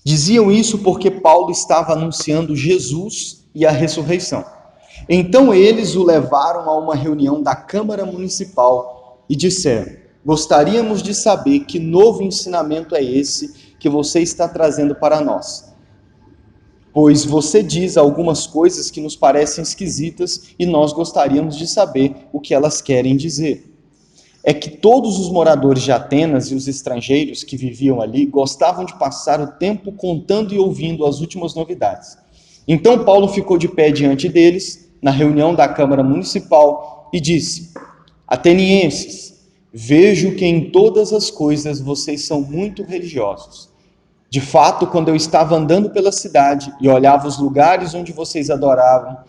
Diziam isso porque Paulo estava anunciando Jesus e a ressurreição. Então eles o levaram a uma reunião da Câmara Municipal e disseram: gostaríamos de saber que novo ensinamento é esse que você está trazendo para nós. Pois você diz algumas coisas que nos parecem esquisitas e nós gostaríamos de saber o que elas querem dizer. É que todos os moradores de Atenas e os estrangeiros que viviam ali gostavam de passar o tempo contando e ouvindo as últimas novidades. Então Paulo ficou de pé diante deles, na reunião da Câmara Municipal, e disse: Atenienses, vejo que em todas as coisas vocês são muito religiosos. De fato, quando eu estava andando pela cidade e olhava os lugares onde vocês adoravam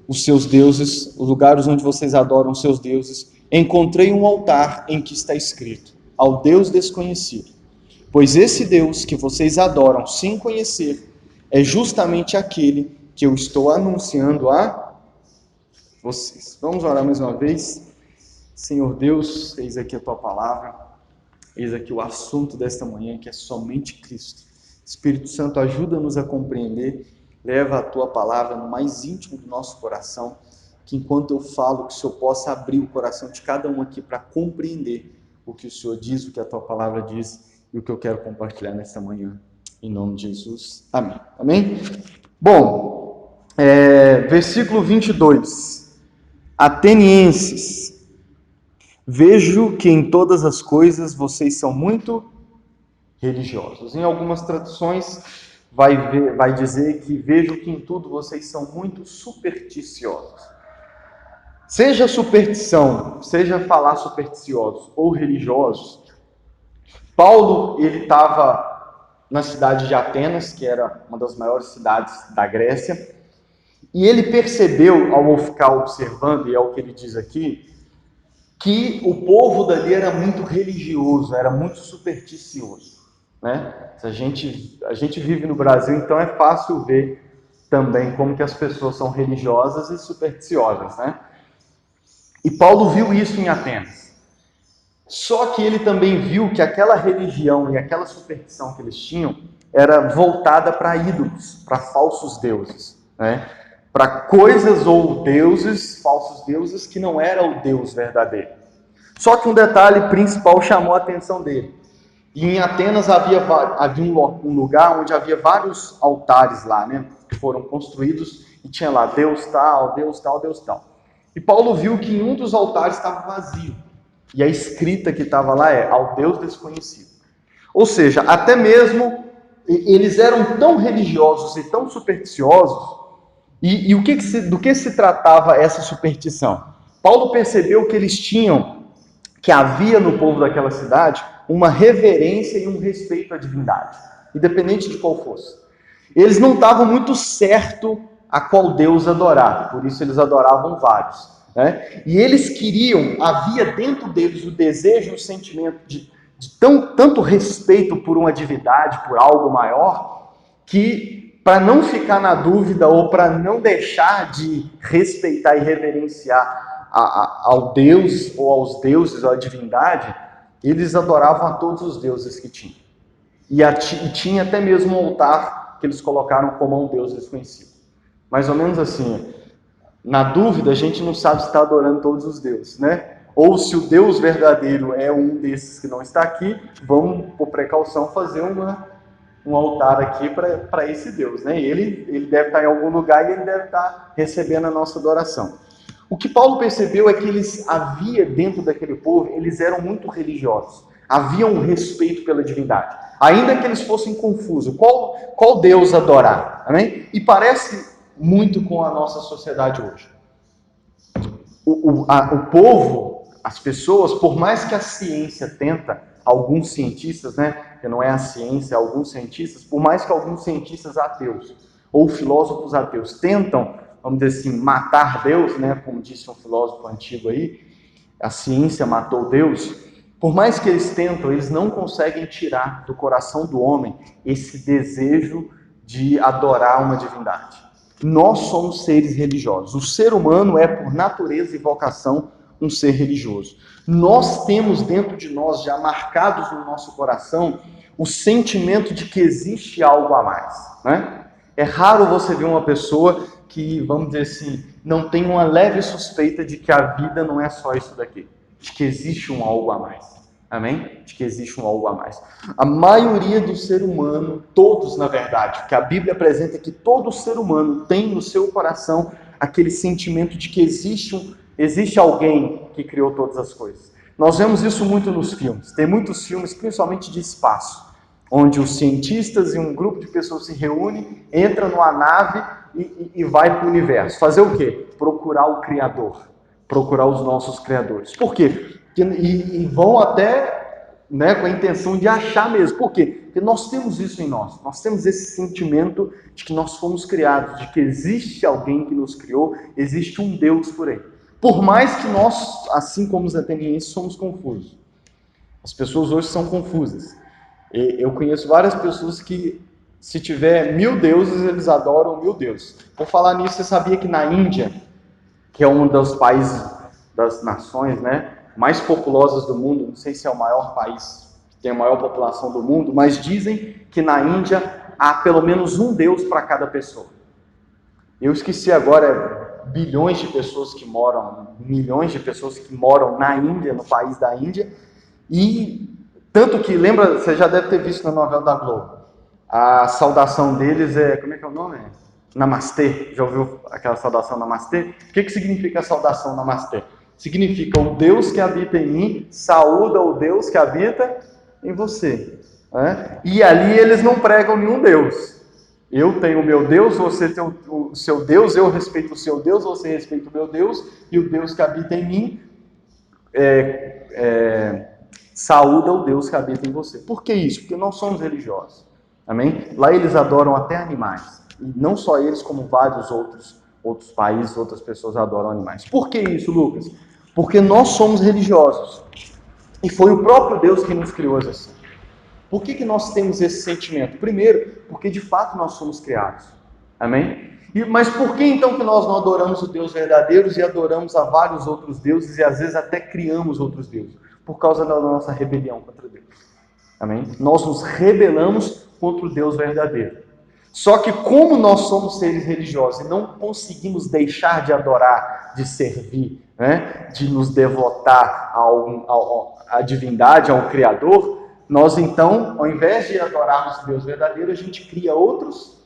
os seus deuses, os lugares onde vocês adoram os seus deuses, encontrei um altar em que está escrito: ao Deus desconhecido. Pois esse Deus que vocês adoram sem conhecer é justamente aquele que eu estou anunciando a vocês. Vamos orar mais uma vez. Senhor Deus, eis aqui a tua palavra, eis aqui o assunto desta manhã, que é somente Cristo. Espírito Santo, ajuda-nos a compreender, leva a tua palavra no mais íntimo do nosso coração, que enquanto eu falo, que o Senhor possa abrir o coração de cada um aqui para compreender o que o Senhor diz, o que a tua palavra diz e o que eu quero compartilhar nesta manhã. Em nome de Jesus. Amém. Amém? Bom, versículo 22. Atenienses, vejo que em todas as coisas vocês são muito religiosos. Em algumas traduções vai dizer que vejo que em tudo vocês são muito supersticiosos. Seja superstição, seja falar supersticiosos ou religiosos, Paulo ele estava na cidade de Atenas, que era uma das maiores cidades da Grécia, e ele percebeu, ao ficar observando, e é o que ele diz aqui, que o povo dali era muito religioso, era muito supersticioso, né? A gente vive no Brasil, então é fácil ver também como que as pessoas são religiosas e supersticiosas, né? E Paulo viu isso em Atenas. Só que ele também viu que aquela religião e aquela superstição que eles tinham era voltada para ídolos, para falsos deuses, né? Para coisas ou deuses, falsos deuses, que não era o Deus verdadeiro. Só que um detalhe principal chamou a atenção dele. E em Atenas havia um lugar onde havia vários altares lá, né? Que foram construídos e tinha lá Deus tal, Deus tal, Deus tal. E Paulo viu que um dos altares estava vazio. E a escrita que estava lá é: ao Deus desconhecido. Ou seja, até mesmo eles eram tão religiosos e tão supersticiosos. E do que se tratava essa superstição? Paulo percebeu que havia no povo daquela cidade uma reverência e um respeito à divindade, independente de qual fosse. Eles não estavam muito certos a qual Deus adorar, por isso eles adoravam vários, né? E eles havia dentro deles o desejo e o sentimento de tanto respeito por uma divindade, por algo maior, que para não ficar na dúvida ou para não deixar de respeitar e reverenciar ao Deus ou aos deuses, ou à divindade, eles adoravam a todos os deuses que tinham. E tinha até mesmo um altar que eles colocaram como um Deus desconhecido. Mais ou menos assim, na dúvida a gente não sabe se está adorando todos os deuses, né? Ou se o Deus verdadeiro é um desses que não está aqui, vamos, por precaução, fazer um altar aqui para esse Deus, né? Ele deve estar em algum lugar e ele deve estar recebendo a nossa adoração. O que Paulo percebeu é que havia dentro daquele povo, eles eram muito religiosos. Havia um respeito pela divindade. Ainda que eles fossem confusos, qual Deus adorar? Amém? E parece muito com a nossa sociedade hoje. O povo, as pessoas, por mais que a ciência tenta, alguns cientistas, né, que não é a ciência, alguns cientistas, por mais que alguns cientistas ateus ou filósofos ateus tentam, vamos dizer assim, matar Deus, né, como disse um filósofo antigo aí, a ciência matou Deus, por mais que eles tentam, eles não conseguem tirar do coração do homem esse desejo de adorar uma divindade. Nós somos seres religiosos. O ser humano é, por natureza e vocação, um ser religioso. Nós temos dentro de nós, já marcados no nosso coração, o sentimento de que existe algo a mais, né? É raro você ver uma pessoa que, vamos dizer assim, não tem uma leve suspeita de que a vida não é só isso daqui, de que existe um algo a mais. Amém? De que existe um algo a mais. A maioria do ser humano, todos na verdade, que a Bíblia apresenta que todo ser humano tem no seu coração aquele sentimento de que existe alguém que criou todas as coisas. Nós vemos isso muito nos filmes. Tem muitos filmes, principalmente de espaço, onde os cientistas e um grupo de pessoas se reúnem, entram numa nave e vai para o universo. Fazer o quê? Procurar o Criador. Procurar os nossos criadores. Por quê? E vão até, né, com a intenção de achar mesmo. Por quê? Porque nós temos isso em nós. Nós temos esse sentimento de que nós fomos criados, de que existe alguém que nos criou, existe um Deus por aí. Por mais que nós, assim como os atenienses, somos confusos. As pessoas hoje são confusas. Eu conheço várias pessoas que, se tiver 1000 deuses, eles adoram 1000 deuses. Por falar nisso, você sabia que na Índia, que é um dos países das nações, né, mais populosas do mundo, não sei se é o maior país que tem a maior população do mundo, mas dizem que na Índia há pelo menos um Deus para cada pessoa. Eu esqueci agora, bilhões de pessoas que moram, milhões de pessoas que moram na Índia, no país da Índia, e tanto que, lembra, você já deve ter visto na novela da Globo, a saudação deles é, como é que é o nome? Namastê. Já ouviu aquela saudação Namastê? O que significa a saudação Namastê? Significa o Deus que habita em mim saúda o Deus que habita em você. Né? E ali eles não pregam nenhum Deus. Eu tenho o meu Deus, você tem o seu Deus, eu respeito o seu Deus, você respeita o meu Deus, e o Deus que habita em mim saúda o Deus que habita em você. Por que isso? Porque nós somos religiosos. Amém? Lá eles adoram até animais. E não só eles, como vários outros países, outras pessoas adoram animais. Por que isso, Lucas? Porque nós somos religiosos. E foi o próprio Deus que nos criou assim. Por que nós temos esse sentimento? Primeiro, porque de fato nós somos criados. Amém? Mas por que então que nós não adoramos o Deus verdadeiro e adoramos a vários outros deuses e às vezes até criamos outros deuses? Por causa da nossa rebelião contra Deus. Amém? Nós nos rebelamos contra o Deus verdadeiro. Só que como nós somos seres religiosos e não conseguimos deixar de adorar, de servir, né, de nos devotar à divindade, ao Criador, nós então, ao invés de adorarmos o Deus verdadeiro, a gente cria outros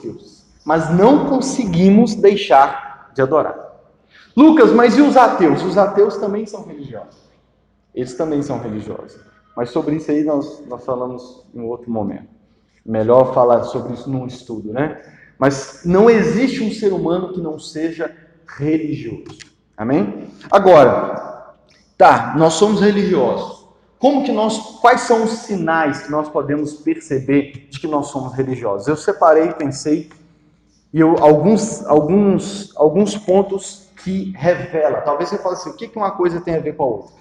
deuses. Mas não conseguimos deixar de adorar. Lucas, mas e os ateus? Os ateus também são religiosos. Eles também são religiosos. Mas sobre isso aí nós falamos em outro momento. Melhor falar sobre isso num estudo, né? Mas não existe um ser humano que não seja religioso. Amém? Agora, nós somos religiosos. Quais são os sinais que nós podemos perceber de que nós somos religiosos? Eu separei, pensei, alguns pontos que revela. Talvez você fale assim, o que uma coisa tem a ver com a outra?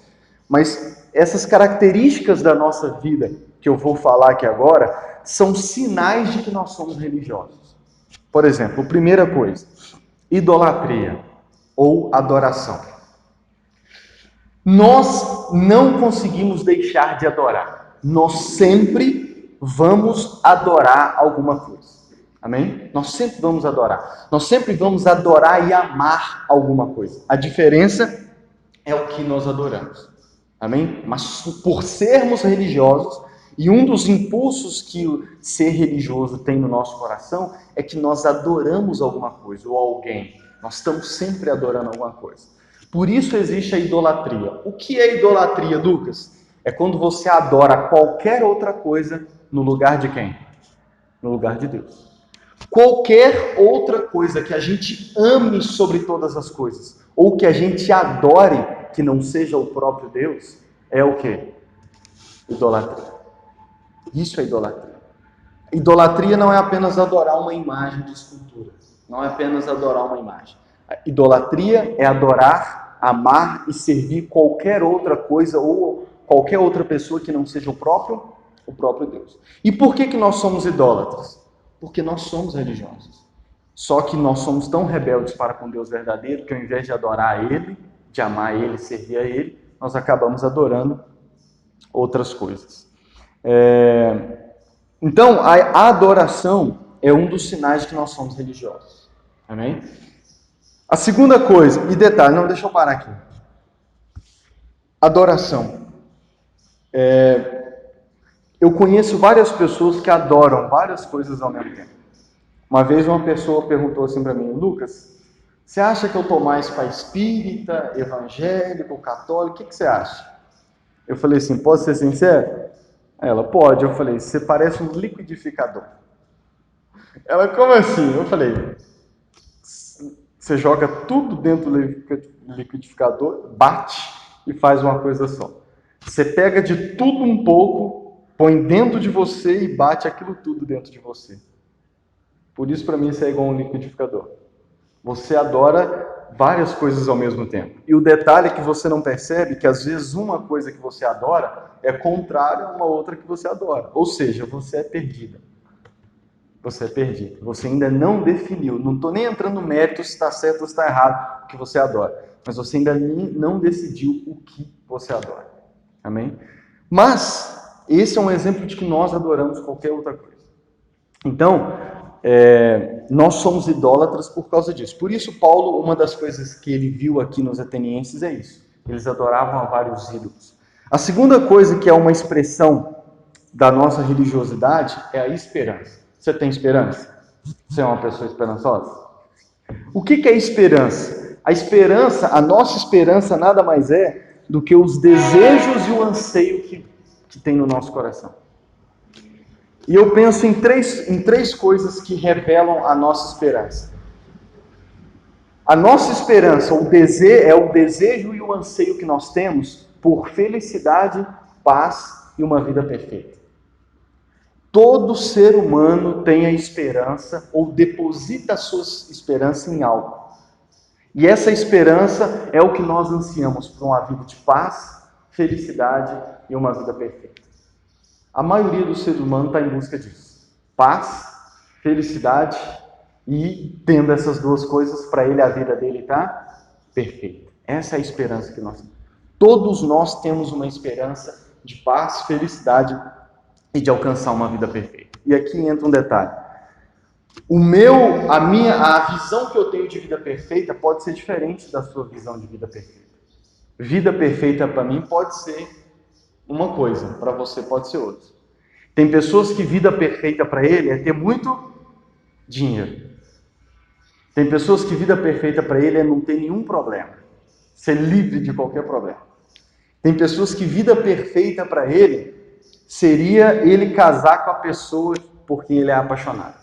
Mas essas características da nossa vida, que eu vou falar aqui agora, são sinais de que nós somos religiosos. Por exemplo, primeira coisa, idolatria ou adoração. Nós não conseguimos deixar de adorar. Nós sempre vamos adorar alguma coisa. Amém? Nós sempre vamos adorar. Nós sempre vamos adorar e amar alguma coisa. A diferença é o que nós adoramos. Amém? Mas por sermos religiosos, e um dos impulsos que o ser religioso tem no nosso coração é que nós adoramos alguma coisa ou alguém. Nós estamos sempre adorando alguma coisa. Por isso existe a idolatria. O que é idolatria, Lucas? É quando você adora qualquer outra coisa no lugar de quem? No lugar de Deus. Qualquer outra coisa que a gente ame sobre todas as coisas, ou que a gente adore, que não seja o próprio Deus, é o quê? Idolatria. Isso é idolatria. Idolatria não é apenas adorar uma imagem de escultura. Não é apenas adorar uma imagem. A idolatria é adorar, amar e servir qualquer outra coisa ou qualquer outra pessoa que não seja o próprio Deus. E por que nós somos idólatras? Porque nós somos religiosos. Só que nós somos tão rebeldes para com Deus verdadeiro que ao invés de adorar a Ele, de amar a Ele, servir a Ele, nós acabamos adorando outras coisas. Então, a adoração é um dos sinais de que nós somos religiosos. Amém? A segunda coisa, e detalhe, não, deixa eu parar aqui. Adoração. Eu conheço várias pessoas que adoram várias coisas ao mesmo tempo. Uma vez uma pessoa perguntou assim para mim: Lucas, você acha que eu estou mais para espírita, evangélico, católico? O que você acha? Eu falei assim: posso ser sincero? Ela: pode. Eu falei: você parece um liquidificador. Ela: como assim? Eu falei: você joga tudo dentro do liquidificador, bate e faz uma coisa só. Você pega de tudo um pouco, põe dentro de você e bate aquilo tudo dentro de você. Por isso, para mim, isso é igual um liquidificador. Você adora várias coisas ao mesmo tempo. E o detalhe é que você não percebe que, às vezes, uma coisa que você adora é contrária a uma outra que você adora. Ou seja, você é perdida. Você é perdido. Você ainda não definiu. Não estou nem entrando no mérito se está certo ou se está errado o que você adora. Mas você ainda não decidiu o que você adora. Amém? Mas, esse é um exemplo de que nós adoramos qualquer outra coisa. Então, nós somos idólatras por causa disso. Por isso, Paulo, uma das coisas que ele viu aqui nos atenienses é isso. Eles adoravam a vários ídolos. A segunda coisa que é uma expressão da nossa religiosidade é a esperança. Você tem esperança? Você é uma pessoa esperançosa? O que é esperança? A esperança, a nossa esperança nada mais é do que os desejos e o anseio que tem no nosso coração. E eu penso em três coisas que revelam a nossa esperança. A nossa esperança é o desejo e o anseio que nós temos por felicidade, paz e uma vida perfeita. Todo ser humano tem a esperança ou deposita a sua esperança em algo. E essa esperança é o que nós ansiamos por uma vida de paz, felicidade e uma vida perfeita. A maioria do ser humano está em busca disso. Paz, felicidade e tendo essas duas coisas, para ele a vida dele está perfeita. Essa é a esperança que nós temos. Todos nós temos uma esperança de paz, felicidade e de alcançar uma vida perfeita. E aqui entra um detalhe. A visão que eu tenho de vida perfeita pode ser diferente da sua visão de vida perfeita. Vida perfeita para mim pode ser uma coisa, para você pode ser outra. Tem pessoas que vida perfeita para ele é ter muito dinheiro. Tem pessoas que vida perfeita para ele é não ter nenhum problema, ser livre de qualquer problema. Tem pessoas que vida perfeita para ele seria ele casar com a pessoa porque ele é apaixonado.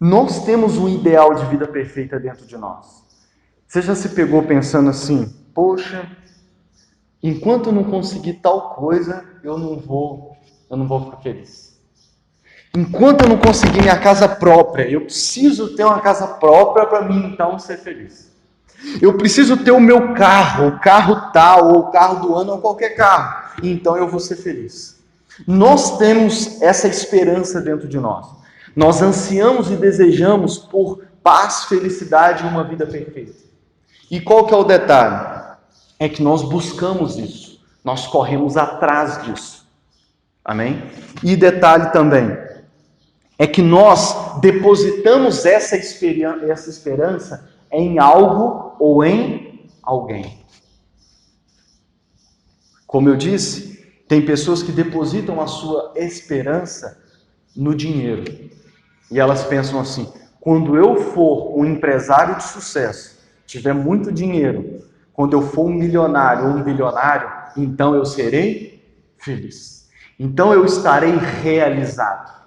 Nós temos um ideal de vida perfeita dentro de nós. Você já se pegou pensando assim: poxa, enquanto eu não conseguir tal coisa, eu não vou ficar feliz. Enquanto eu não conseguir minha casa própria, eu preciso ter uma casa própria para mim então ser feliz. Eu preciso ter o meu carro, o carro tal, ou o carro do ano, ou qualquer carro, e então eu vou ser feliz. Nós temos essa esperança dentro de nós. Nós ansiamos e desejamos por paz, felicidade e uma vida perfeita. E qual que é o detalhe? É que nós buscamos isso. Nós corremos atrás disso. Amém? E detalhe também, é que nós depositamos essa esperança em algo ou em alguém. Como eu disse, tem pessoas que depositam a sua esperança no dinheiro. E elas pensam assim: quando eu for um empresário de sucesso, tiver muito dinheiro, quando eu for um milionário ou um bilionário, então eu serei feliz. Então eu estarei realizado.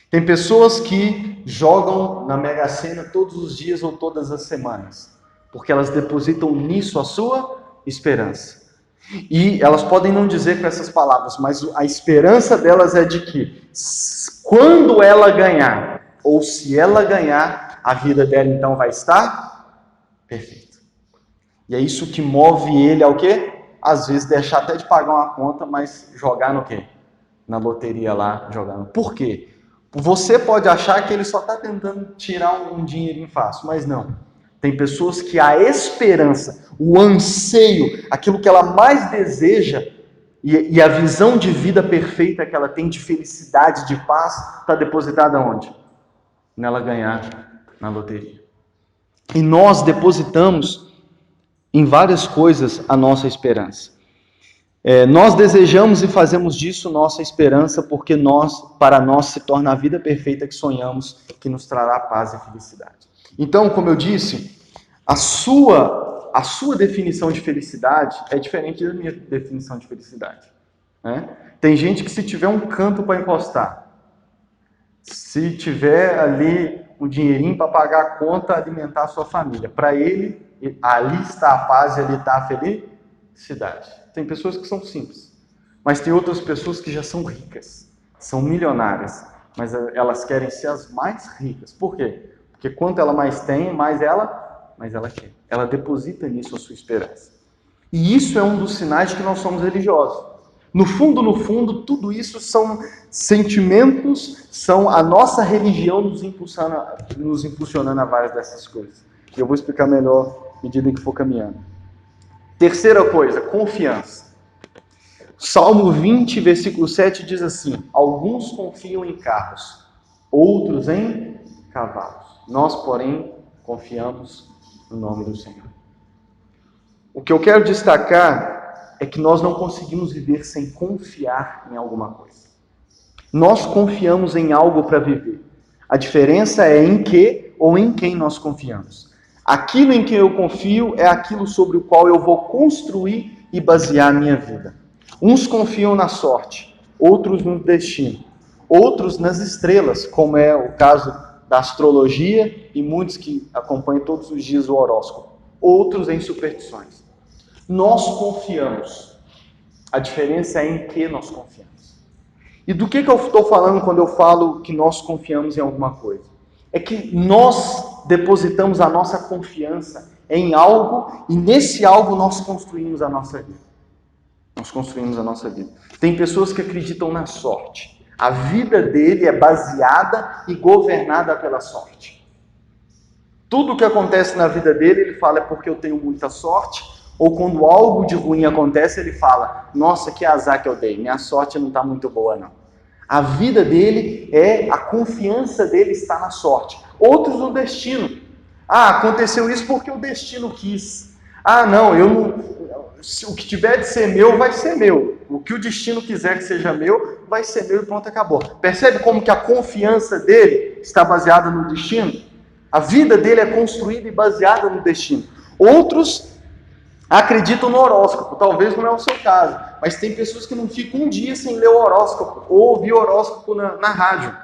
Tem pessoas que jogam na Mega Sena todos os dias ou todas as semanas, porque elas depositam nisso a sua esperança. E elas podem não dizer com essas palavras, mas a esperança delas é de que quando ela ganhar, ou se ela ganhar, a vida dela então vai estar perfeita. E é isso que move ele ao quê? Às vezes deixar até de pagar uma conta, mas jogar no quê? Na loteria lá, jogando. Por quê? Você pode achar que ele só está tentando tirar um dinheirinho fácil, mas não. Tem pessoas que a esperança, o anseio, aquilo que ela mais deseja, E a visão de vida perfeita que ela tem, de felicidade, de paz, está depositada onde? Nela ganhar na loteria. E nós depositamos em várias coisas a nossa esperança. Nós desejamos e fazemos disso nossa esperança, porque para nós se torna a vida perfeita que sonhamos, que nos trará paz e felicidade. Então, como eu disse, a sua definição de felicidade é diferente da minha definição de felicidade. Né? Tem gente que, se tiver um canto para encostar, se tiver ali um dinheirinho para pagar a conta, alimentar a sua família, para ele, ali está a paz e ali está a felicidade. Tem pessoas que são simples, mas tem outras pessoas que já são ricas, são milionárias, mas elas querem ser as mais ricas. Por quê? Porque quanto ela mais tem, mais ela quer. Ela deposita nisso a sua esperança. E isso é um dos sinais de que nós somos religiosos. No fundo, tudo isso são sentimentos, são a nossa religião nos impulsionando a várias dessas coisas. E eu vou explicar melhor à medida em que for caminhando. Terceira coisa, confiança. Salmo 20, versículo 7 diz assim: alguns confiam em carros, outros em cavalos. Nós, porém, confiamos no nome do Senhor. O que eu quero destacar é que nós não conseguimos viver sem confiar em alguma coisa. Nós confiamos em algo para viver. A diferença é em que ou em quem nós confiamos. Aquilo em que eu confio é aquilo sobre o qual eu vou construir e basear a minha vida. Uns confiam na sorte, outros no destino, outros nas estrelas, como é o caso da astrologia e muitos que acompanham todos os dias o horóscopo. Outros em superstições. Nós confiamos. A diferença é em que nós confiamos. E do que eu estou falando quando eu falo que nós confiamos em alguma coisa? É que nós depositamos a nossa confiança em algo e nesse algo nós construímos a nossa vida. Nós construímos a nossa vida. Tem pessoas que acreditam na sorte. A vida dele é baseada e governada pela sorte. Tudo o que acontece na vida dele, ele fala, é porque eu tenho muita sorte. Ou quando algo de ruim acontece, ele fala, nossa, que azar que eu dei, minha sorte não está muito boa não. A vida dele a confiança dele está na sorte. Outros no destino. Aconteceu isso porque o destino quis. Não, o que tiver de ser meu, vai ser meu. O que o destino quiser que seja meu, vai ser meu e pronto, acabou. Percebe como que a confiança dele está baseada no destino? A vida dele é construída e baseada no destino. Outros acreditam no horóscopo, talvez não é o seu caso, mas tem pessoas que não ficam um dia sem ler o horóscopo, ou ouvir o horóscopo na rádio.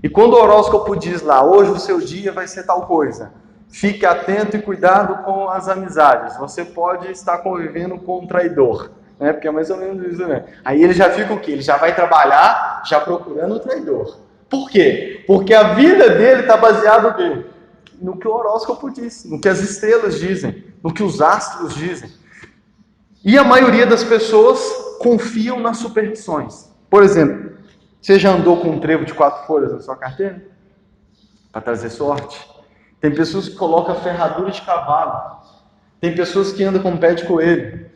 E quando o horóscopo diz lá, hoje o seu dia vai ser tal coisa, fique atento e cuidado com as amizades, você pode estar convivendo com um traidor, né? Porque é mais ou menos isso, né? Aí ele já fica o quê? Ele já vai trabalhar já procurando o traidor. Por quê? Porque a vida dele está baseada no quê? No que o horóscopo diz, no que as estrelas dizem, no que os astros dizem. E a maioria das pessoas confiam nas superstições. Por exemplo, você já andou com um trevo de 4 folhas na sua carteira? Para trazer sorte? Tem pessoas que colocam ferradura de cavalo. Tem pessoas que andam com pé de coelho.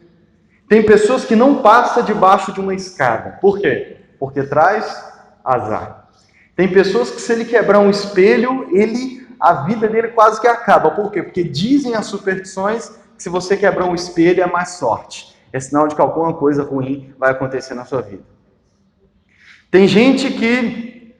Tem pessoas que não passam debaixo de uma escada. Por quê? Porque traz azar. Tem pessoas que, se ele quebrar um espelho, a vida dele quase que acaba. Por quê? Porque dizem as superstições que se você quebrar um espelho é mais sorte. É sinal de que alguma coisa ruim vai acontecer na sua vida. Tem gente que,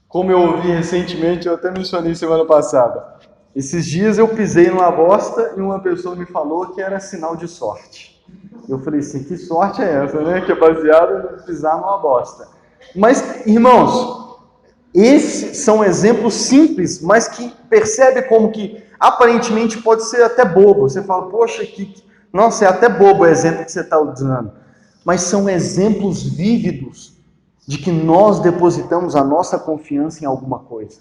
como eu ouvi recentemente, eu até mencionei semana passada, esses dias eu pisei numa bosta e uma pessoa me falou que era sinal de sorte. Eu falei assim, que sorte é essa, né? Que é baseada em pisar numa bosta. Mas, irmãos, esses são exemplos simples, mas que percebe como que aparentemente pode ser até bobo. Você fala, poxa, nossa, é até bobo o exemplo que você está usando. Mas são exemplos vívidos de que nós depositamos a nossa confiança em alguma coisa.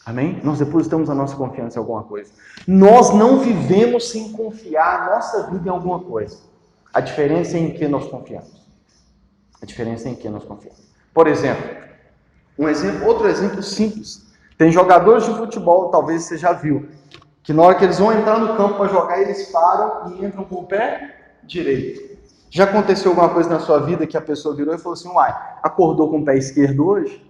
Amém? Nós depositamos a nossa confiança em alguma coisa. Nós não vivemos sem confiar a nossa vida em alguma coisa. A diferença é em que nós confiamos. A diferença é em que nós confiamos. Por exemplo, outro exemplo simples. Tem jogadores de futebol, talvez você já viu, que na hora que eles vão entrar no campo para jogar, eles param e entram com o pé direito. Já aconteceu alguma coisa na sua vida que a pessoa virou e falou assim, uai, acordou com o pé esquerdo hoje?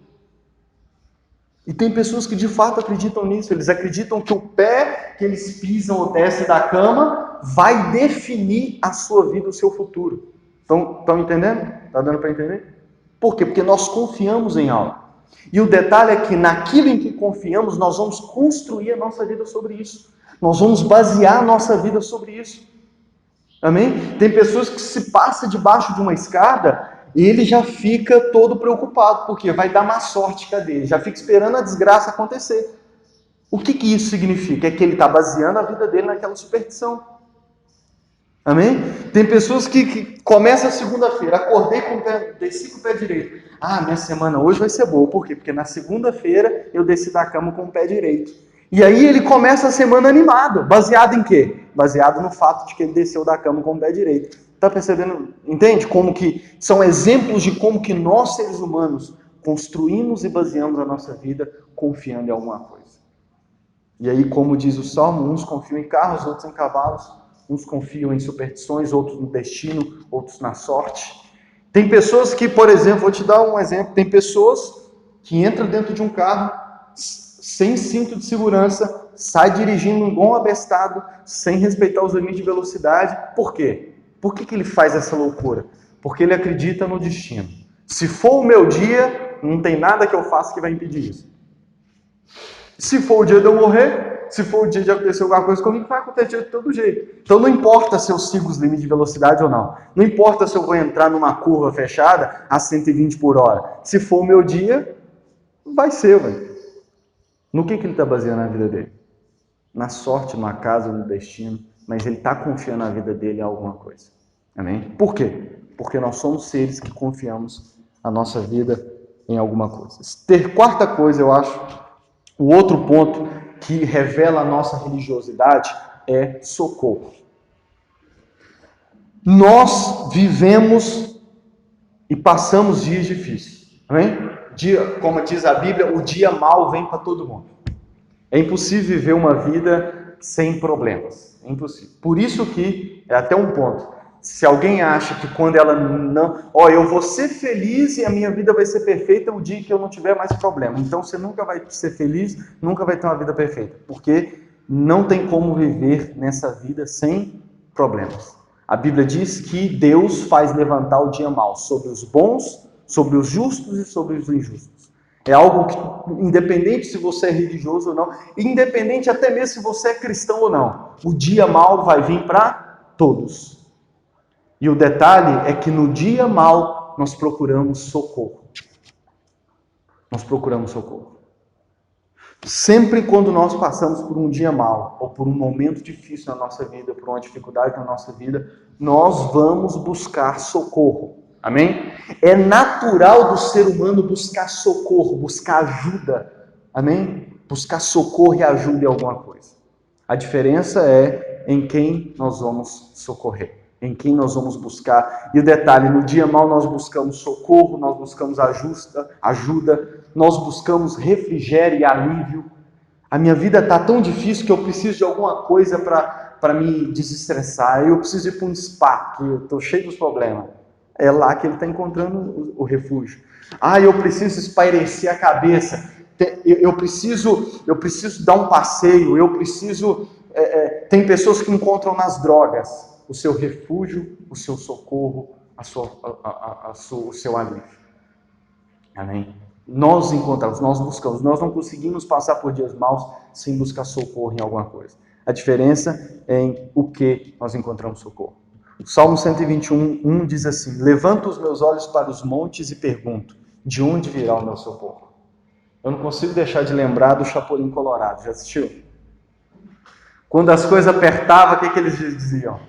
E tem pessoas que de fato acreditam nisso, eles acreditam que o pé que eles pisam ou descem da cama vai definir a sua vida, o seu futuro. Estão entendendo? Está dando para entender? Por quê? Porque nós confiamos em algo. E o detalhe é que naquilo em que confiamos, nós vamos construir a nossa vida sobre isso. Nós vamos basear a nossa vida sobre isso. Amém? Tem pessoas que se passa debaixo de uma escada e ele já fica todo preocupado, porque vai dar má sorte, cadê? Já fica esperando a desgraça acontecer. O que isso significa? É que ele está baseando a vida dele naquela superstição. Amém? Tem pessoas que começam a segunda-feira, acordei com o pé, desci com o pé direito. Ah, minha semana hoje vai ser boa. Por quê? Porque na segunda-feira eu desci da cama com o pé direito. E aí ele começa a semana animado. Baseado em quê? Baseado no fato de que ele desceu da cama com o pé direito. Tá percebendo? Entende? Como que são exemplos de como que nós, seres humanos, construímos e baseamos a nossa vida confiando em alguma coisa. E aí, como diz o Salmo, uns confiam em carros, outros em cavalos. Uns confiam em superstições, outros no destino, outros na sorte. Tem pessoas que, por exemplo, vou te dar um exemplo, tem pessoas que entram dentro de um carro sem cinto de segurança, sai dirigindo igual um abestado, sem respeitar os limites de velocidade. Por quê? Por que ele faz essa loucura? Porque ele acredita no destino. Se for o meu dia, não tem nada que eu faça que vai impedir isso. Se for o dia de eu morrer, se for o dia de acontecer alguma coisa comigo, vai acontecer de todo jeito. Então não importa se eu sigo os limites de velocidade ou não. Não importa se eu vou entrar numa curva fechada a 120 por hora. Se for o meu dia, vai ser, velho. No que ele está baseando a vida dele? Na sorte, no acaso, no destino. Mas ele está confiando na vida dele em alguma coisa. Amém? Por quê? Porque nós somos seres que confiamos a nossa vida em alguma coisa. Quarta coisa, eu acho, o outro ponto que revela a nossa religiosidade é socorro. Nós vivemos e passamos dias difíceis. Amém? Como diz a Bíblia, o dia mau vem para todo mundo. É impossível viver uma vida sem problemas. É impossível. Por isso que, é até um ponto, se alguém acha que quando ela não... eu vou ser feliz e a minha vida vai ser perfeita o dia que eu não tiver mais problema. Então você nunca vai ser feliz, nunca vai ter uma vida perfeita. Porque não tem como viver nessa vida sem problemas. A Bíblia diz que Deus faz levantar o dia mau sobre os bons, sobre os justos e sobre os injustos. É algo que, independente se você é religioso ou não, independente até mesmo se você é cristão ou não, o dia mau vai vir para todos. E o detalhe é que no dia mau nós procuramos socorro. Nós procuramos socorro. Sempre quando nós passamos por um dia mau, ou por um momento difícil na nossa vida, por uma dificuldade na nossa vida, nós vamos buscar socorro. Amém? É natural do ser humano buscar socorro, buscar ajuda. Amém? Buscar socorro e ajuda em alguma coisa. A diferença é em quem nós vamos socorrer, em quem nós vamos buscar. E o detalhe, no dia mau nós buscamos socorro, nós buscamos ajuda, nós buscamos refrigério e alívio. A minha vida está tão difícil que eu preciso de alguma coisa para me desestressar. Eu preciso ir para um spa, que eu estou cheio dos problemas. É lá que ele está encontrando o refúgio. Eu preciso espairecer a cabeça. Eu preciso dar um passeio. Tem pessoas que encontram nas drogas o seu refúgio, o seu socorro, o seu alívio. Amém? Nós encontramos, nós buscamos. Nós não conseguimos passar por dias maus sem buscar socorro em alguma coisa. A diferença é em o que nós encontramos socorro. O Salmo 121, diz assim: levanto os meus olhos para os montes e pergunto, de onde virá o meu socorro? Eu não consigo deixar de lembrar do Chapolin Colorado. Já assistiu? Quando as coisas apertavam, o que eles diziam?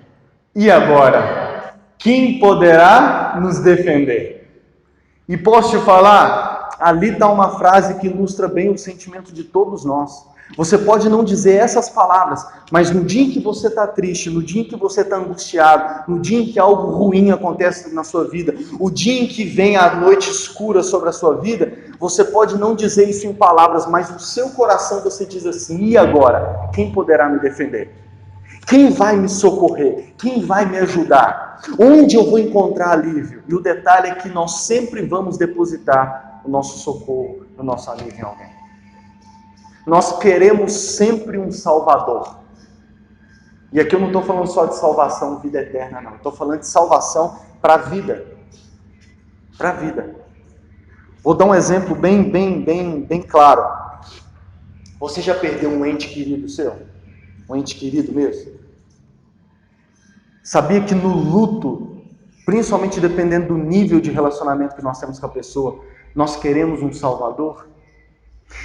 E agora? Quem poderá nos defender? E posso te falar, ali está uma frase que ilustra bem o sentimento de todos nós. Você pode não dizer essas palavras, mas no dia em que você está triste, no dia em que você está angustiado, no dia em que algo ruim acontece na sua vida, o dia em que vem a noite escura sobre a sua vida, você pode não dizer isso em palavras, mas no seu coração você diz assim: e agora? Quem poderá me defender? Quem vai me socorrer? Quem vai me ajudar? Onde eu vou encontrar alívio? E o detalhe é que nós sempre vamos depositar o nosso socorro, o nosso alívio em alguém. Nós queremos sempre um Salvador. E aqui eu não estou falando só de salvação, vida eterna, não. Estou falando de salvação para a vida. Para a vida. Vou dar um exemplo bem claro. Você já perdeu um ente querido seu? Um ente querido mesmo? Sabia que no luto, principalmente dependendo do nível de relacionamento que nós temos com a pessoa, nós queremos um Salvador?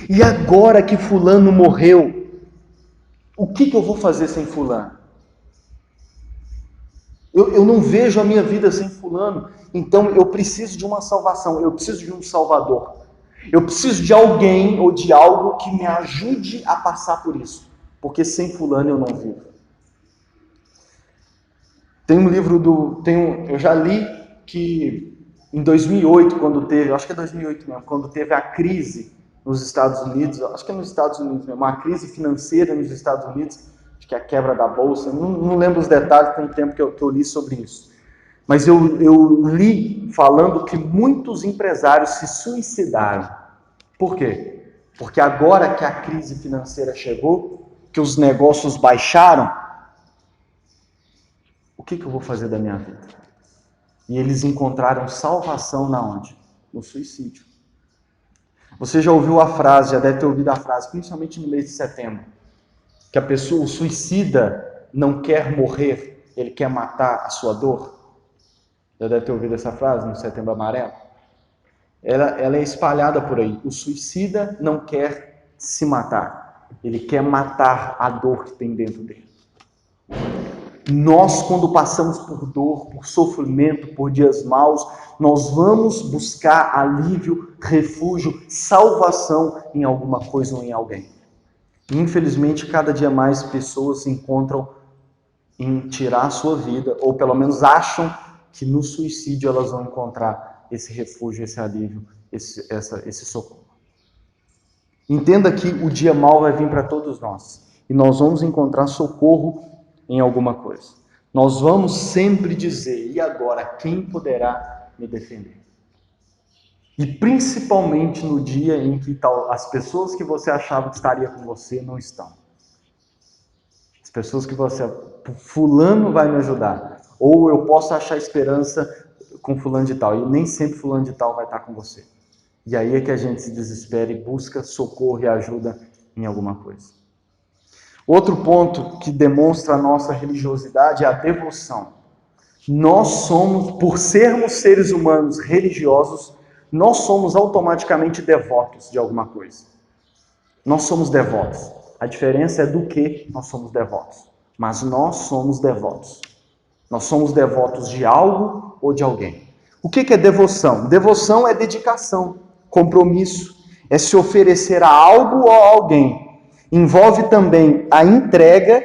E agora que fulano morreu, o que eu vou fazer sem fulano? Eu não vejo a minha vida sem fulano, então eu preciso de uma salvação, eu preciso de um Salvador. Eu preciso de alguém ou de algo que me ajude a passar por isso, porque sem fulano eu não vivo. Tem um livro eu já li que em 2008, quando teve, acho que é 2008 mesmo, quando teve a crise nos Estados Unidos, acho que é nos Estados Unidos mesmo, uma crise financeira nos Estados Unidos, acho que é a quebra da bolsa, não lembro os detalhes, tem um tempo que eu li sobre isso. Mas eu li falando que muitos empresários se suicidaram. Por quê? Porque agora que a crise financeira chegou, que os negócios baixaram, o que eu vou fazer da minha vida? E eles encontraram salvação na onde? No suicídio. Você já ouviu a frase, já deve ter ouvido a frase, principalmente no mês de setembro, que a pessoa, o suicida, não quer morrer, ele quer matar a sua dor? Já deve ter ouvido essa frase no Setembro Amarelo? Ela é espalhada por aí. O suicida não quer se matar, ele quer matar a dor que tem dentro dele. Nós, quando passamos por dor, por sofrimento, por dias maus, nós vamos buscar alívio, refúgio, salvação em alguma coisa ou em alguém. E, infelizmente, cada dia mais pessoas se encontram em tirar a sua vida, ou pelo menos acham que no suicídio elas vão encontrar esse refúgio, esse alívio, esse socorro. Entenda que o dia mau vai vir para todos nós, e nós vamos encontrar socorro em alguma coisa. Nós vamos sempre dizer, e agora, quem poderá me defender? E principalmente no dia em que as pessoas que você achava que estaria com você não estão. As pessoas que você, fulano vai me ajudar, ou eu posso achar esperança com fulano de tal, e nem sempre fulano de tal vai estar com você. E aí é que a gente se desespera e busca socorro e ajuda em alguma coisa. Outro ponto que demonstra a nossa religiosidade é a devoção. Nós somos, por sermos seres humanos religiosos, nós somos automaticamente devotos de alguma coisa. Nós somos devotos. A diferença é do que nós somos devotos. Mas nós somos devotos. Nós somos devotos de algo ou de alguém. O que é devoção? Devoção é dedicação, compromisso, é se oferecer a algo ou a alguém. Envolve também a entrega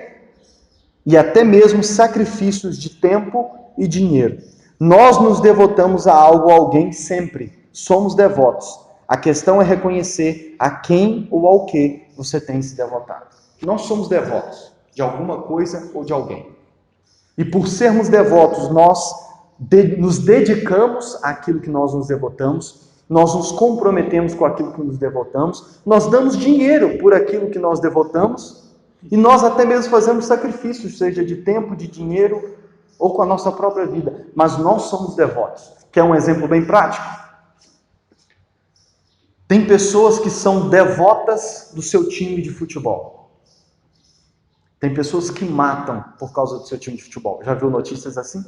e até mesmo sacrifícios de tempo e dinheiro. Nós nos devotamos a algo ou a alguém sempre. Somos devotos. A questão é reconhecer a quem ou ao que você tem se devotado. Nós somos devotos de alguma coisa ou de alguém. E por sermos devotos, nós nos dedicamos àquilo que nós nos devotamos, nós nos comprometemos com aquilo que nos devotamos, nós damos dinheiro por aquilo que nós devotamos, e nós até mesmo fazemos sacrifícios, seja de tempo, de dinheiro, ou com a nossa própria vida. Mas nós somos devotos. Quer um exemplo bem prático? Tem pessoas que são devotas do seu time de futebol. Tem pessoas que matam por causa do seu time de futebol. Já viu notícias assim?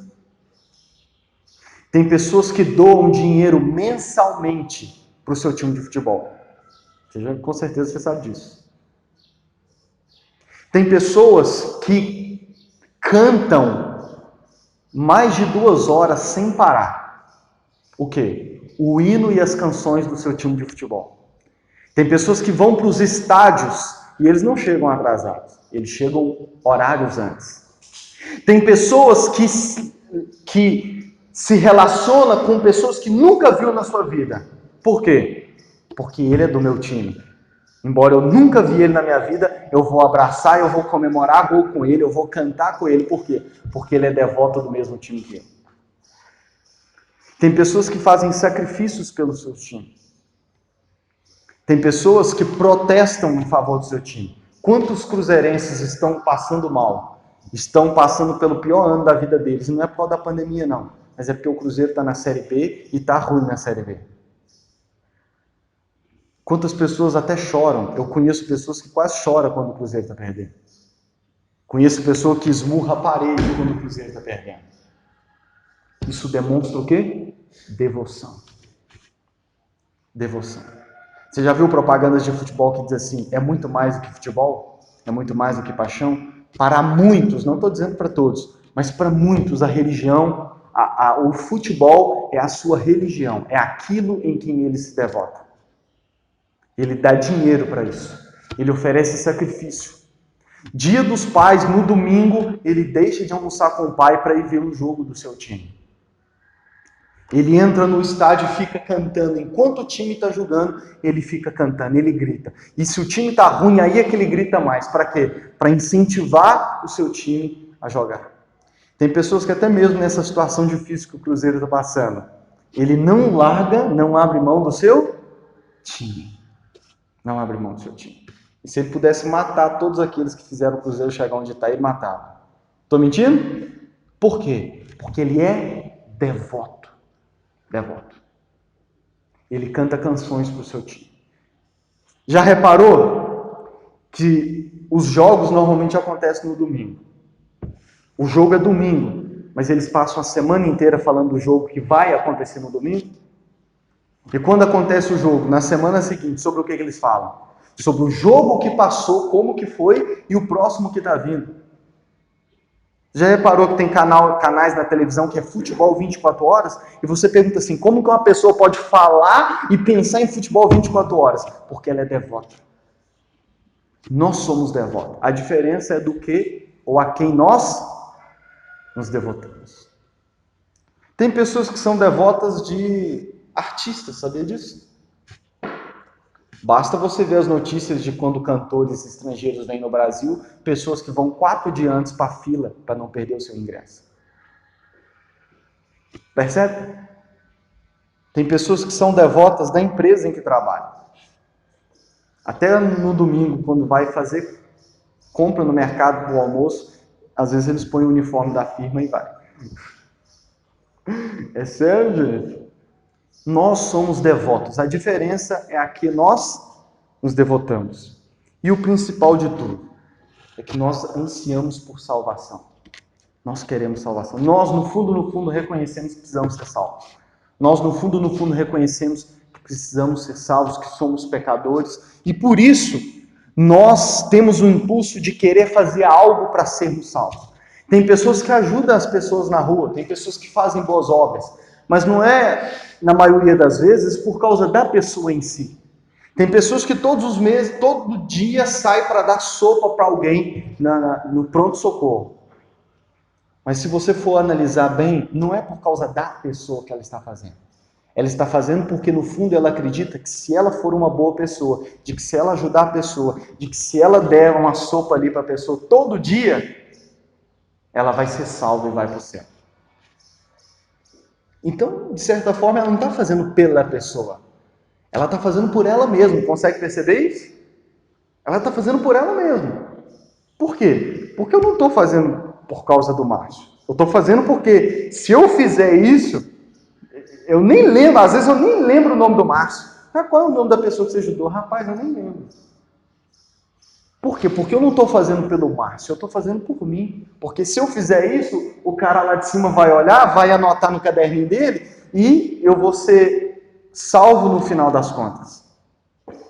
Tem pessoas que doam dinheiro mensalmente para o seu time de futebol. Com certeza você sabe disso. Tem pessoas que cantam mais de 2 horas sem parar. O quê? O hino e as canções do seu time de futebol. Tem pessoas que vão para os estádios e eles não chegam atrasados. Eles chegam horários antes. Tem pessoas que se relaciona com pessoas que nunca viu na sua vida. Por quê? Porque ele é do meu time. Embora eu nunca vi ele na minha vida, eu vou abraçar, eu vou comemorar gol com ele, eu vou cantar com ele. Por quê? Porque ele é devoto do mesmo time que eu. Tem pessoas que fazem sacrifícios pelo seu time. Tem pessoas que protestam em favor do seu time. Quantos cruzeirenses estão passando mal? Estão passando pelo pior ano da vida deles. E não é por causa da pandemia, não. Mas é porque o Cruzeiro está na Série B e está ruim na Série B. Quantas pessoas até choram. Eu conheço pessoas que quase choram quando o Cruzeiro está perdendo. Conheço pessoa que esmurra a parede quando o Cruzeiro está perdendo. Isso demonstra o quê? Devoção. Devoção. Você já viu propagandas de futebol que diz assim, é muito mais do que futebol? É muito mais do que paixão? Para muitos, não estou dizendo para todos, mas para muitos a religião, o futebol é a sua religião, é aquilo em quem ele se devota. Ele dá dinheiro para isso, ele oferece sacrifício. Dia dos Pais, no domingo, ele deixa de almoçar com o pai para ir ver um jogo do seu time. Ele entra no estádio e fica cantando. Enquanto o time está jogando, ele fica cantando, ele grita. E se o time está ruim, aí é que ele grita mais. Para quê? Para incentivar o seu time a jogar. Tem pessoas que até mesmo nessa situação difícil que o Cruzeiro está passando, ele não larga, não abre mão do seu time. Não abre mão do seu time. E se ele pudesse matar todos aqueles que fizeram o Cruzeiro chegar onde está, ele matava. Estou mentindo? Por quê? Porque ele é devoto. Devoto. Ele canta canções para o seu time. Já reparou que os jogos normalmente acontecem no domingo? O jogo é domingo, mas eles passam a semana inteira falando do jogo que vai acontecer no domingo? E quando acontece o jogo, na semana seguinte, sobre o que eles falam? Sobre o jogo que passou, como que foi e o próximo que está vindo. Já reparou que tem canais na televisão que é futebol 24 horas? E você pergunta assim, como que uma pessoa pode falar e pensar em futebol 24 horas? Porque ela é devota. Nós somos devotos. A diferença é do que ou a quem nós nos devotamos. Tem pessoas que são devotas de artistas, sabia disso? Basta você ver as notícias de quando cantores estrangeiros vêm no Brasil, pessoas que vão 4 dias antes para a fila para não perder o seu ingresso. Percebe? Tem pessoas que são devotas da empresa em que trabalham. Até no domingo, quando vai fazer compra no mercado para o almoço, às vezes eles põem o uniforme da firma e vai. É sério, gente? Nós somos devotos. A diferença é a que nós nos devotamos. E o principal de tudo é que nós ansiamos por salvação. Nós queremos salvação. Nós, no fundo, reconhecemos que precisamos ser salvos. Nós, no fundo, reconhecemos que precisamos ser salvos, que somos pecadores. E por isso, nós temos o impulso de querer fazer algo para sermos salvos. Tem pessoas que ajudam as pessoas na rua, tem pessoas que fazem boas obras, mas não é, na maioria das vezes, por causa da pessoa em si. Tem pessoas que todos os meses, todo dia, saem para dar sopa para alguém no pronto-socorro. Mas se você for analisar bem, não é por causa da pessoa que ela está fazendo. Ela está fazendo porque, no fundo, ela acredita que se ela for uma boa pessoa, de que se ela ajudar a pessoa, de que se ela der uma sopa ali para a pessoa todo dia, ela vai ser salva e vai para o céu. Então, de certa forma, ela não está fazendo pela pessoa. Ela está fazendo por ela mesma. Consegue perceber isso? Ela está fazendo por ela mesma. Por quê? Porque eu não estou fazendo por causa do Márcio. Eu estou fazendo porque, se eu fizer isso, eu nem lembro, às vezes eu nem lembro o nome do Márcio. Ah, qual é o nome da pessoa que você ajudou? Rapaz, eu nem lembro. Por quê? Porque eu não estou fazendo pelo Márcio, eu estou fazendo por mim. Porque se eu fizer isso, o cara lá de cima vai olhar, vai anotar no caderninho dele e eu vou ser salvo no final das contas.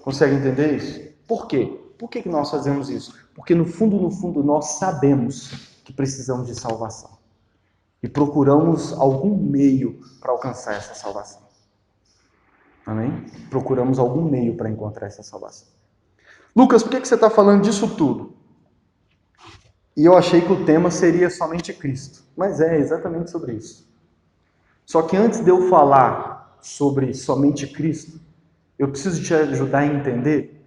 Consegue entender isso? Por quê? Por que nós fazemos isso? Porque no fundo, nós sabemos que precisamos de salvação. E procuramos algum meio para alcançar essa salvação. Amém? Procuramos algum meio para encontrar essa salvação. Lucas, por que você está falando disso tudo? E eu achei que o tema seria somente Cristo. Mas é exatamente sobre isso. Só que antes de eu falar sobre somente Cristo, eu preciso te ajudar a entender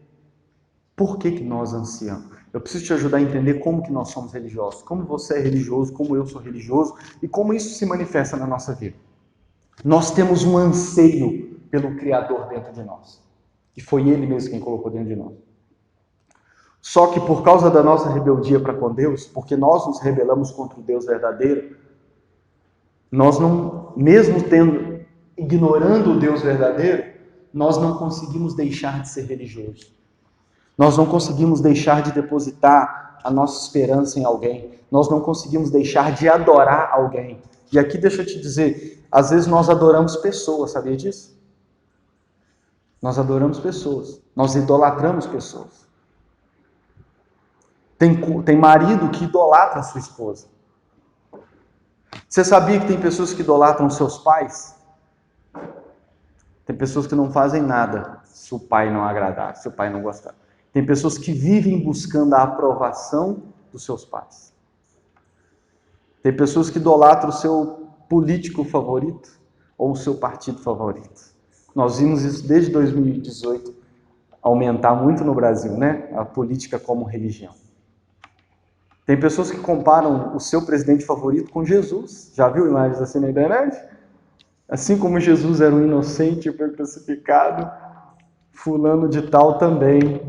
Por que nós ansiamos? Eu preciso te ajudar a entender como que nós somos religiosos, como você é religioso, como eu sou religioso e como isso se manifesta na nossa vida. Nós temos um anseio pelo Criador dentro de nós. E foi Ele mesmo quem colocou dentro de nós. Só que por causa da nossa rebeldia para com Deus, porque nós nos rebelamos contra o Deus verdadeiro, nós não, mesmo ignorando o Deus verdadeiro, nós não conseguimos deixar de ser religiosos. Nós não conseguimos deixar de depositar a nossa esperança em alguém. Nós não conseguimos deixar de adorar alguém. E aqui deixa eu te dizer, às vezes nós adoramos pessoas, sabia disso? Nós adoramos pessoas. Nós idolatramos pessoas. Tem marido que idolatra a sua esposa. Você sabia que tem pessoas que idolatram seus pais? Tem pessoas que não fazem nada se o pai não agradar, se o pai não gostar. Tem pessoas que vivem buscando a aprovação dos seus pais. Tem pessoas que idolatram o seu político favorito ou o seu partido favorito. Nós vimos isso desde 2018 aumentar muito no Brasil, né? A política como religião. Tem pessoas que comparam o seu presidente favorito com Jesus. Já viu imagens assim na internet? Assim como Jesus era um inocente e foi crucificado, fulano de tal também,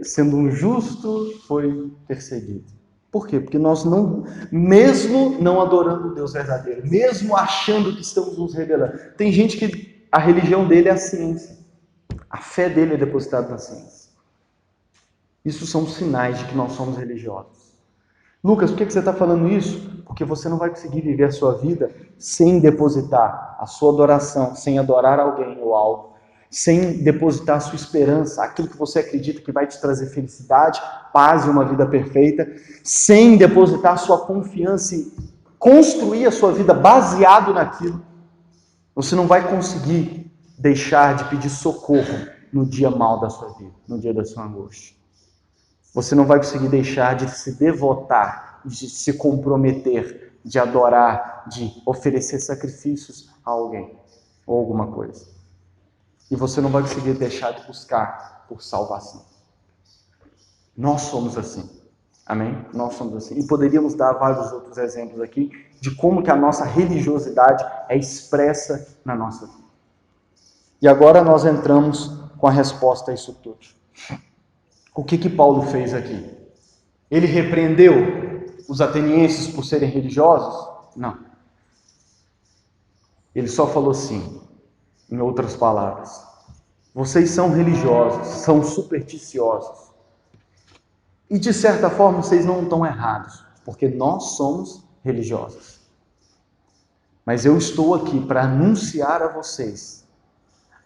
sendo um justo, foi perseguido. Por quê? Porque nós não, mesmo não adorando o Deus verdadeiro, mesmo achando que estamos nos rebelando, tem gente que a religião dele é a ciência, a fé dele é depositada na ciência. Isso são sinais de que nós somos religiosos. Lucas, por que você está falando isso? Porque você não vai conseguir viver a sua vida sem depositar a sua adoração, sem adorar alguém ou algo, sem depositar a sua esperança, aquilo que você acredita que vai te trazer felicidade, paz e uma vida perfeita, sem depositar a sua confiança e construir a sua vida baseado naquilo. Você não vai conseguir deixar de pedir socorro no dia mal da sua vida, no dia da sua angústia. Você não vai conseguir deixar de se devotar, de se comprometer, de adorar, de oferecer sacrifícios a alguém ou alguma coisa. E você não vai conseguir deixar de buscar por salvação. Nós somos assim. Amém? Nós somos assim. E poderíamos dar vários outros exemplos aqui de como que a nossa religiosidade é expressa na nossa vida. E agora nós entramos com a resposta a isso tudo. O que Paulo fez aqui? Ele repreendeu os atenienses por serem religiosos? Não. Ele só falou assim, em outras palavras: vocês são religiosos, são supersticiosos. E de certa forma vocês não estão errados, porque nós somos religiosos. Mas eu estou aqui para anunciar a vocês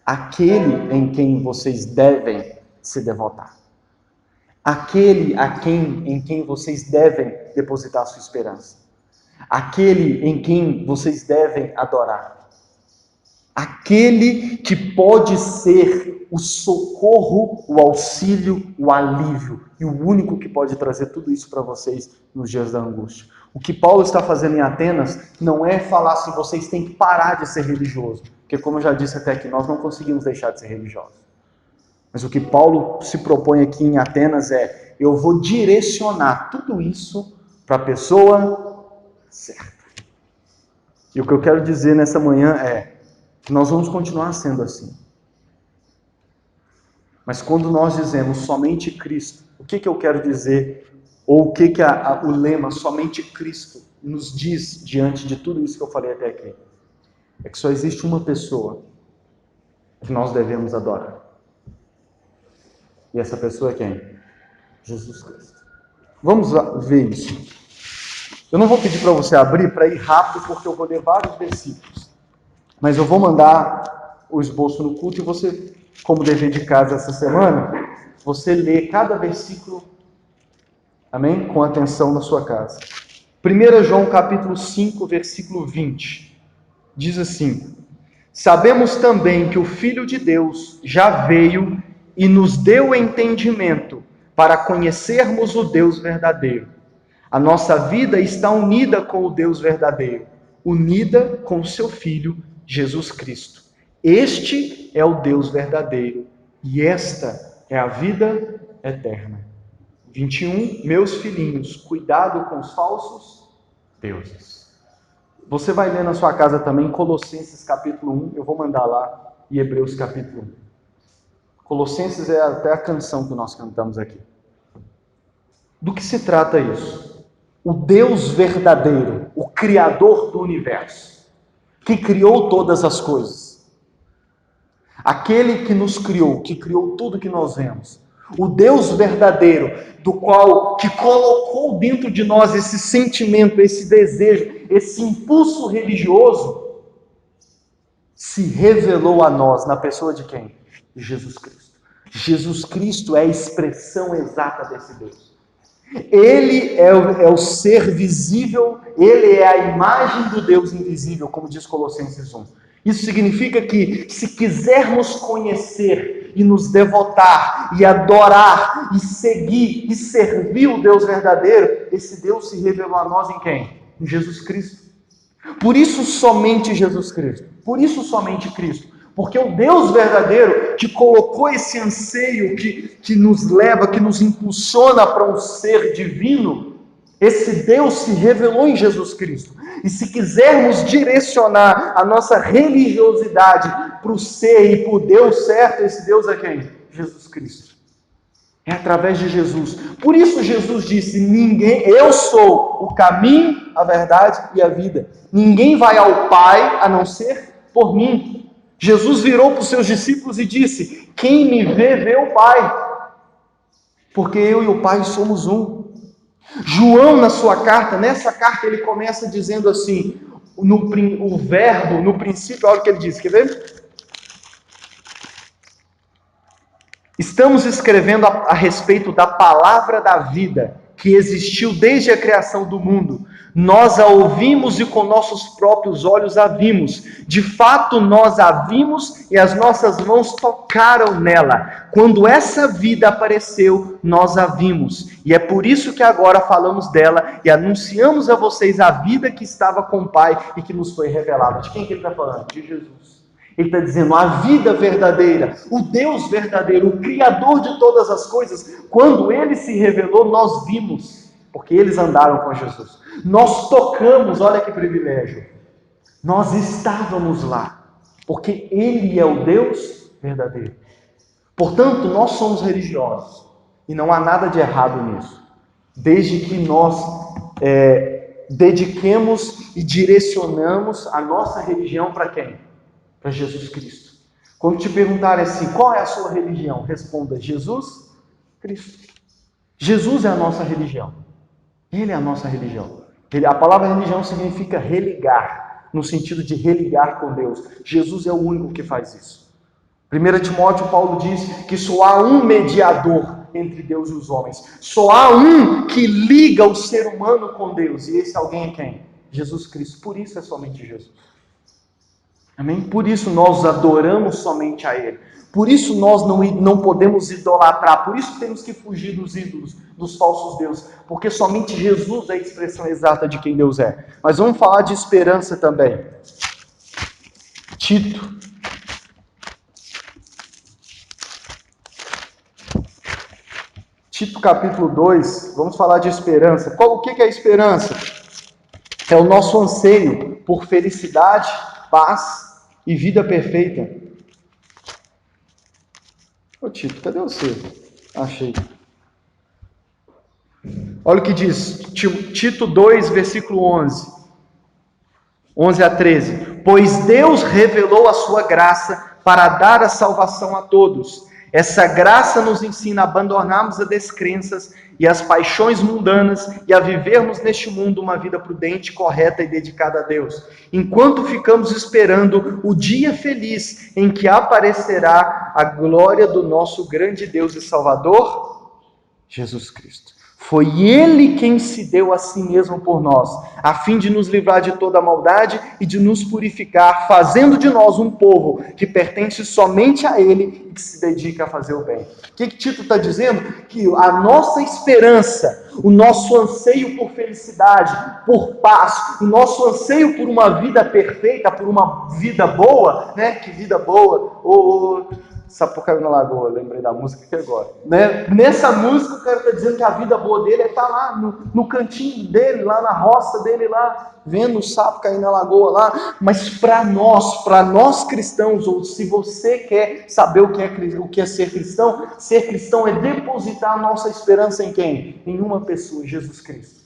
aquele em quem vocês devem se devotar. Aquele em quem vocês devem depositar sua esperança. Aquele em quem vocês devem adorar. Aquele que pode ser o socorro, o auxílio, o alívio. E o único que pode trazer tudo isso para vocês nos dias da angústia. O que Paulo está fazendo em Atenas não é falar assim, vocês têm que parar de ser religiosos. Porque como eu já disse até aqui, nós não conseguimos deixar de ser religiosos. Mas o que Paulo se propõe aqui em Atenas é: eu vou direcionar tudo isso para a pessoa certa. E o que eu quero dizer nessa manhã é que nós vamos continuar sendo assim. Mas quando nós dizemos somente Cristo, o que eu quero dizer? Ou o que o lema somente Cristo nos diz diante de tudo isso que eu falei até aqui? É que só existe uma pessoa que nós devemos adorar. E essa pessoa é quem? Jesus Cristo. Vamos ver isso. Eu não vou pedir para você abrir para ir rápido, porque eu vou ler vários versículos. Mas eu vou mandar o esboço no culto e você, como dever de casa essa semana, você lê cada versículo, amém? Com atenção na sua casa. 1 João capítulo 5, versículo 20. Diz assim: sabemos também que o Filho de Deus já veio e nos deu entendimento para conhecermos o Deus verdadeiro. A nossa vida está unida com o Deus verdadeiro, unida com o seu Filho, Jesus Cristo. Este é o Deus verdadeiro e esta é a vida eterna. 21, meus filhinhos, cuidado com os falsos deuses. Você vai ler na sua casa também Colossenses capítulo 1, eu vou mandar lá, e Hebreus capítulo 1. Colossenses é até a canção que nós cantamos aqui. Do que se trata isso? O Deus verdadeiro, o Criador do universo, que criou todas as coisas, aquele que nos criou, que criou tudo que nós vemos, o Deus verdadeiro, que colocou dentro de nós esse sentimento, esse desejo, esse impulso religioso, se revelou a nós na pessoa de quem? De Jesus Cristo. Jesus Cristo é a expressão exata desse Deus. Ele é o ser visível, ele é a imagem do Deus invisível, como diz Colossenses 1. Isso significa que, se quisermos conhecer e nos devotar, e adorar, e seguir, e servir o Deus verdadeiro, esse Deus se revelou a nós em quem? Em Jesus Cristo. Por isso somente Jesus Cristo. Por isso somente Cristo. Porque o Deus verdadeiro que colocou esse anseio que nos leva, que nos impulsiona para um ser divino, esse Deus se revelou em Jesus Cristo. E se quisermos direcionar a nossa religiosidade para o ser e para o Deus certo, esse Deus é quem? Jesus Cristo. É através de Jesus. Por isso Jesus disse: eu sou o caminho, a verdade e a vida. Ninguém vai ao Pai a não ser por mim. Jesus virou para os seus discípulos e disse: quem me vê, vê o Pai. Porque eu e o Pai somos um. João, nessa carta, ele começa dizendo assim, o verbo, no princípio, olha o que ele diz, quer ver? Estamos escrevendo a respeito da palavra da vida, que existiu desde a criação do mundo. Nós a ouvimos e com nossos próprios olhos a vimos. De fato, nós a vimos e as nossas mãos tocaram nela. Quando essa vida apareceu, nós a vimos. E é por isso que agora falamos dela e anunciamos a vocês a vida que estava com o Pai e que nos foi revelada. De quem que ele está falando? De Jesus. Ele está dizendo, a vida verdadeira, o Deus verdadeiro, o Criador de todas as coisas, quando Ele se revelou, nós vimos, porque eles andaram com Jesus. Nós tocamos, olha que privilégio, nós estávamos lá, porque Ele é o Deus verdadeiro. Portanto, nós somos religiosos, e não há nada de errado nisso, desde que nós dediquemos e direcionamos a nossa religião para quem? Para Jesus Cristo. Quando te perguntarem assim, qual é a sua religião? Responda, Jesus Cristo. Jesus é a nossa religião. Ele é a nossa religião. A palavra religião significa religar, no sentido de religar com Deus. Jesus é o único que faz isso. 1 Timóteo, Paulo diz que só há um mediador entre Deus e os homens. Só há um que liga o ser humano com Deus. E esse alguém é quem? Jesus Cristo. Por isso é somente Jesus. Amém? Por isso nós adoramos somente a Ele. Por isso nós não podemos idolatrar. Por isso temos que fugir dos ídolos, dos falsos deuses. Porque somente Jesus é a expressão exata de quem Deus é. Mas vamos falar de esperança também. Tito. Tito capítulo 2. Vamos falar de esperança. O que é a esperança? É o nosso anseio por felicidade, paz e vida perfeita. Ô Tito, cadê você? Achei. Olha o que diz Tito 2, versículo 11. 11 a 13. Pois Deus revelou a sua graça para dar a salvação a todos. Essa graça nos ensina a abandonarmos as descrenças e as paixões mundanas e a vivermos neste mundo uma vida prudente, correta e dedicada a Deus, enquanto ficamos esperando o dia feliz em que aparecerá a glória do nosso grande Deus e Salvador, Jesus Cristo. Foi Ele quem se deu a si mesmo por nós, a fim de nos livrar de toda a maldade e de nos purificar, fazendo de nós um povo que pertence somente a Ele e que se dedica a fazer o bem. O que Tito está dizendo? Que a nossa esperança, o nosso anseio por felicidade, por paz, o nosso anseio por uma vida perfeita, por uma vida boa, né? Que vida boa! Sapucaí na Lagoa, lembrei da música aqui agora. Né? Nessa música o cara está dizendo que a vida boa dele é estar lá no cantinho dele, lá na roça dele, lá, vendo o sapo cair na lagoa lá. Mas para nós cristãos, ou se você quer saber o que é ser cristão é depositar a nossa esperança em quem? Em uma pessoa, Jesus Cristo.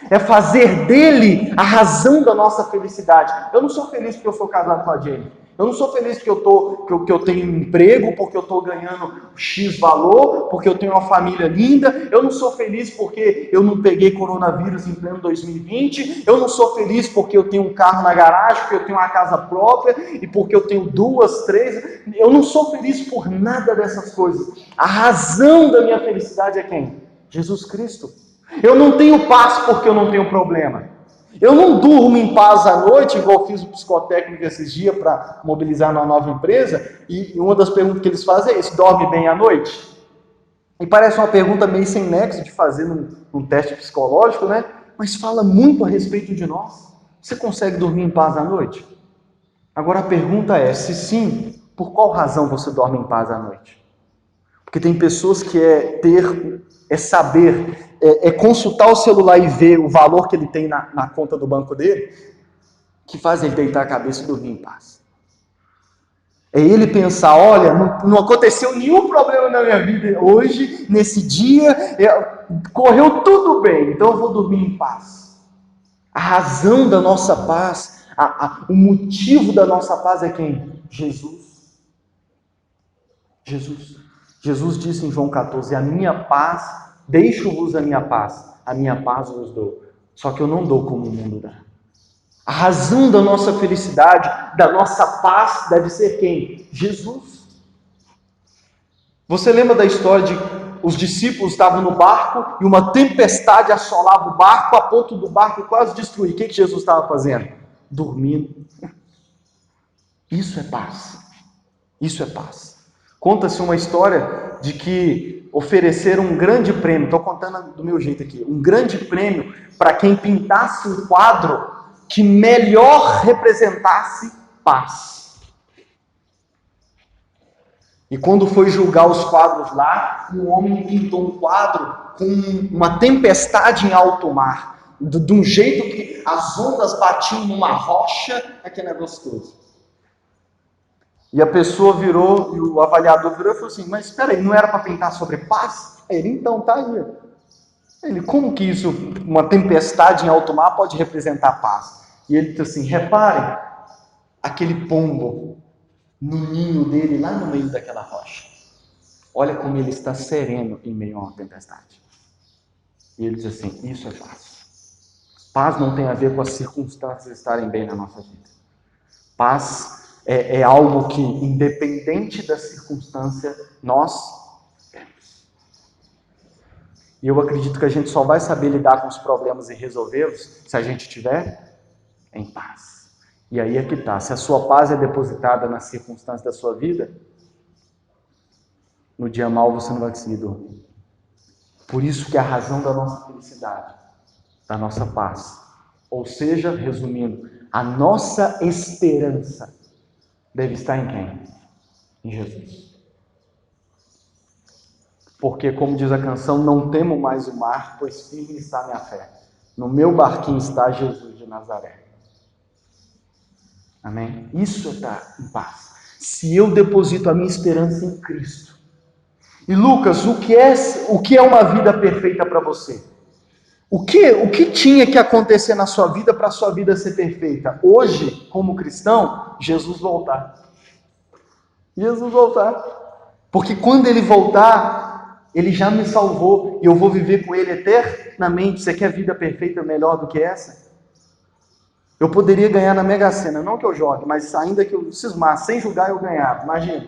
É fazer dele a razão da nossa felicidade. Eu não sou feliz porque eu sou casado com a Jenny. Eu não sou feliz porque eu tenho um emprego, porque eu estou ganhando X valor, porque eu tenho uma família linda. Eu não sou feliz porque eu não peguei coronavírus em pleno 2020. Eu não sou feliz porque eu tenho um carro na garagem, porque eu tenho uma casa própria e porque eu tenho 2, 3. Eu não sou feliz por nada dessas coisas. A razão da minha felicidade é quem? Jesus Cristo. Eu não tenho paz porque eu não tenho problema. Eu não durmo em paz à noite, igual eu fiz o psicotécnico esses dias para mobilizar uma nova empresa, e uma das perguntas que eles fazem é isso: dorme bem à noite? E parece uma pergunta meio sem nexo de fazer num teste psicológico, né? Mas fala muito a respeito de nós. Você consegue dormir em paz à noite? Agora a pergunta é, se sim, por qual razão você dorme em paz à noite? Porque tem pessoas que é saber, é consultar o celular e ver o valor que ele tem na conta do banco dele, que faz ele deitar a cabeça e dormir em paz. É ele pensar, olha, não aconteceu nenhum problema na minha vida hoje, nesse dia, correu tudo bem, então eu vou dormir em paz. A razão da nossa paz, o motivo da nossa paz é quem? Jesus. Jesus disse em João 14, a minha paz, deixo-vos a minha paz vos dou. Só que eu não dou como o mundo dá. A razão da nossa felicidade, da nossa paz, deve ser quem? Jesus. Você lembra da história de os discípulos estavam no barco e uma tempestade assolava o barco a ponto do barco quase destruir. O que Jesus estava fazendo? Dormindo. Isso é paz. Isso é paz. Conta-se uma história de que ofereceram um grande prêmio, estou contando do meu jeito aqui, um grande prêmio para quem pintasse um quadro que melhor representasse paz. E quando foi julgar os quadros lá, um homem pintou um quadro com uma tempestade em alto mar, de um jeito que as ondas batiam numa rocha, aquele negócio todo. E a pessoa virou, e o avaliador virou e falou assim, mas espera aí, não era para pintar sobre paz? Ele, então, tá aí. Ele, como que isso, uma tempestade em alto mar pode representar paz? E ele disse assim, reparem, aquele pombo no ninho dele, lá no meio daquela rocha. Olha como ele está sereno em meio a uma tempestade. E ele diz assim, isso é paz. Paz não tem a ver com as circunstâncias estarem bem na nossa vida. Paz é algo que, independente da circunstância, nós temos. E eu acredito que a gente só vai saber lidar com os problemas e resolvê-los se a gente estiver em paz. E aí é que está. Se a sua paz é depositada nas circunstâncias da sua vida, no dia mau você não vai conseguir dormir. Por isso que a razão da nossa felicidade, da nossa paz, ou seja, resumindo, a nossa esperança deve estar em quem? Em Jesus. Porque, como diz a canção, não temo mais o mar, pois firme está minha fé. No meu barquinho está Jesus de Nazaré. Amém? Isso é estar em paz. Se eu deposito a minha esperança em Cristo. E Lucas, o que é uma vida perfeita para você? O que tinha que acontecer na sua vida para a sua vida ser perfeita? Hoje, como cristão, Jesus voltar. Jesus voltar. Porque quando Ele voltar, Ele já me salvou e eu vou viver com Ele eternamente. Você quer vida perfeita melhor do que essa? Eu poderia ganhar na Mega Sena, não que eu jogue, mas ainda que eu cismasse, sem julgar eu ganhava. Imagina,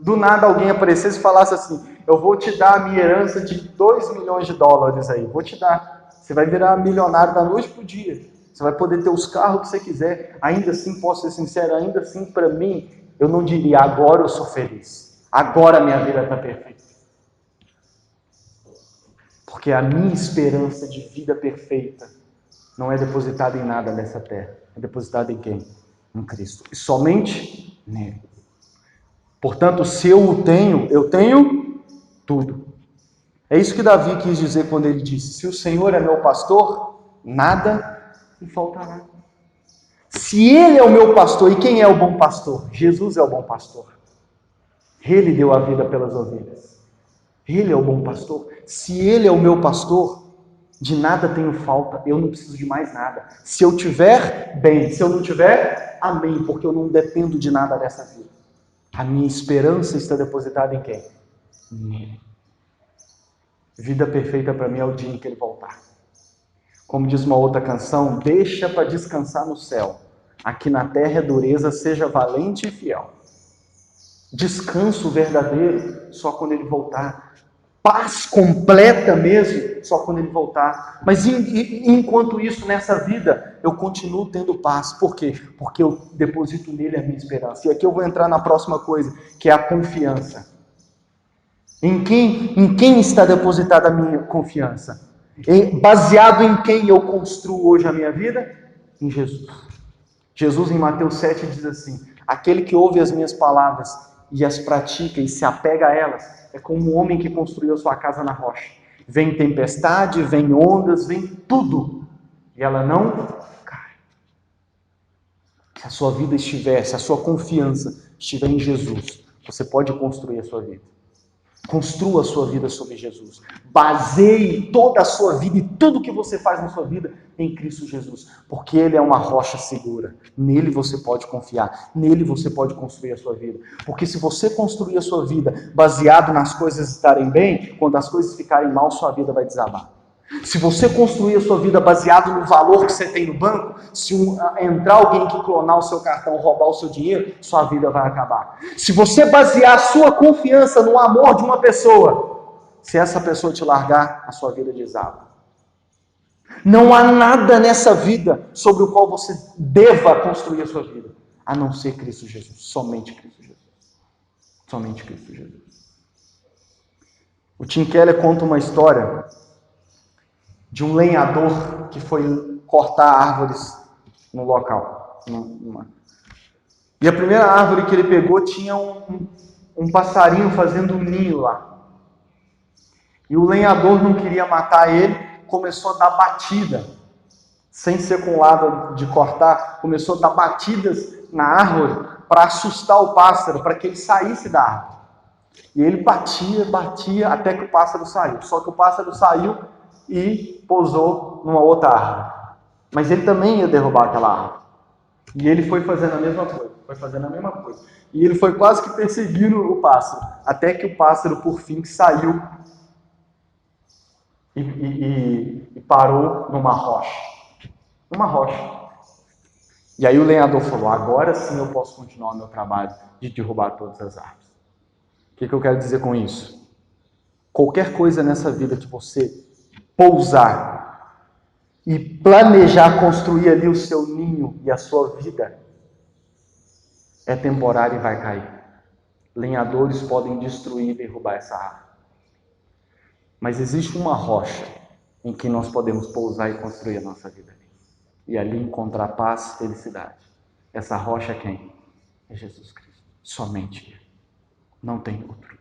do nada alguém aparecesse e falasse assim, eu vou te dar a minha herança de 2 milhões de dólares aí, vou te dar. Você vai virar milionário da noite pro dia. Você vai poder ter os carros que você quiser. Ainda assim, posso ser sincero, ainda assim, para mim, eu não diria, agora eu sou feliz. Agora a minha vida está perfeita. Porque a minha esperança de vida perfeita não é depositada em nada nessa terra. É depositada em quem? Em Cristo. E somente nele. Portanto, se eu o tenho, eu tenho tudo. É isso que Davi quis dizer quando ele disse: se o Senhor é meu pastor, nada me faltará. Se ele é o meu pastor, e quem é o bom pastor? Jesus é o bom pastor. Ele deu a vida pelas ovelhas. Ele é o bom pastor. Se ele é o meu pastor, de nada tenho falta, eu não preciso de mais nada. Se eu tiver, bem. Se eu não tiver, amém, porque eu não dependo de nada dessa vida. A minha esperança está depositada em quem? Nele. Vida perfeita para mim é o dia em que ele voltar. Como diz uma outra canção, deixa para descansar no céu. Aqui na terra é dureza, seja valente e fiel. Descanso verdadeiro só quando ele voltar. Paz completa mesmo só quando ele voltar. Mas enquanto isso, nessa vida, eu continuo tendo paz. Por quê? Porque eu deposito nele a minha esperança. E aqui eu vou entrar na próxima coisa, que é a confiança. Em quem está depositada a minha confiança? Baseado em quem eu construo hoje a minha vida? Em Jesus. Jesus em Mateus 7 diz assim: aquele que ouve as minhas palavras e as pratica e se apega a elas, é como um homem que construiu a sua casa na rocha. Vem tempestade, vem ondas, vem tudo, e ela não cai. Se a sua vida estiver, se a sua confiança estiver em Jesus, você pode construir a sua vida. Construa a sua vida sobre Jesus. Baseie toda a sua vida e tudo que você faz na sua vida em Cristo Jesus. Porque Ele é uma rocha segura. Nele você pode confiar. Nele você pode construir a sua vida. Porque se você construir a sua vida baseado nas coisas estarem bem, quando as coisas ficarem mal, sua vida vai desabar. Se você construir a sua vida baseado no valor que você tem no banco, se entrar alguém que clonar o seu cartão, roubar o seu dinheiro, sua vida vai acabar. Se você basear a sua confiança no amor de uma pessoa, se essa pessoa te largar, a sua vida desaba. Não há nada nessa vida sobre o qual você deva construir a sua vida, a não ser Cristo Jesus, somente Cristo Jesus. Somente Cristo Jesus. O Tim Keller conta uma história de um lenhador que foi cortar árvores no local. E a primeira árvore que ele pegou tinha um passarinho fazendo um ninho lá. E o lenhador não queria matar ele, começou a dar batida, sem ser com o lado de cortar, começou a dar batidas na árvore para assustar o pássaro, para que ele saísse da árvore. E ele batia até que o pássaro saiu. Só que o pássaro saiu e pousou numa outra árvore. Mas ele também ia derrubar aquela árvore. E ele foi fazendo a mesma coisa. E ele foi quase que perseguindo o pássaro. Até que o pássaro, por fim, saiu e parou numa rocha. Uma rocha. E aí o lenhador falou: agora sim eu posso continuar o meu trabalho de derrubar todas as árvores. O que eu quero dizer com isso? Qualquer coisa nessa vida que você pousar e planejar construir ali o seu ninho e a sua vida, é temporário e vai cair. Lenhadores podem destruir e derrubar essa árvore. Mas existe uma rocha em que nós podemos pousar e construir a nossa vida. E ali encontrar paz e felicidade. Essa rocha é quem? É Jesus Cristo. Somente Ele. Não tem outro.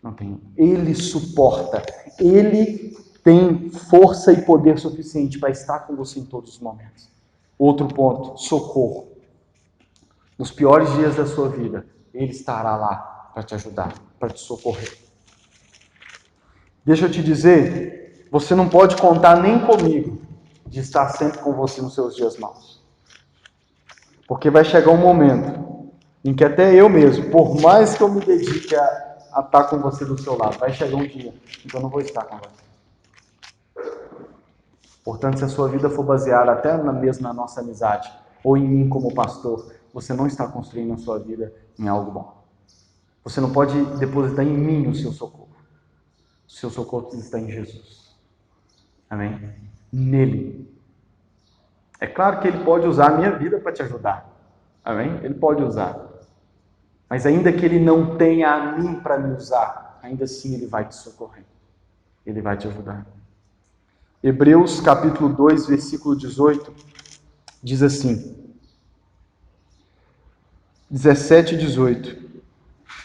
Não tem. Ele suporta. Ele tem força e poder suficiente para estar com você em todos os momentos. Outro ponto, socorro. Nos piores dias da sua vida, Ele estará lá para te ajudar, para te socorrer. Deixa eu te dizer, você não pode contar nem comigo de estar sempre com você nos seus dias maus. Porque vai chegar um momento em que até eu mesmo, por mais que eu me dedique a estar com você do seu lado, vai chegar um dia em que eu não vou estar com você. Portanto, se a sua vida for baseada até mesmo na nossa amizade, ou em mim como pastor, você não está construindo a sua vida em algo bom. Você não pode depositar em mim o seu socorro. O seu socorro está em Jesus. Amém? Nele. É claro que Ele pode usar a minha vida para te ajudar. Amém? Ele pode usar. Mas ainda que Ele não tenha a mim para me usar, ainda assim Ele vai te socorrer. Ele vai te ajudar. Hebreus capítulo 2, versículo 18, diz assim, 17 e 18.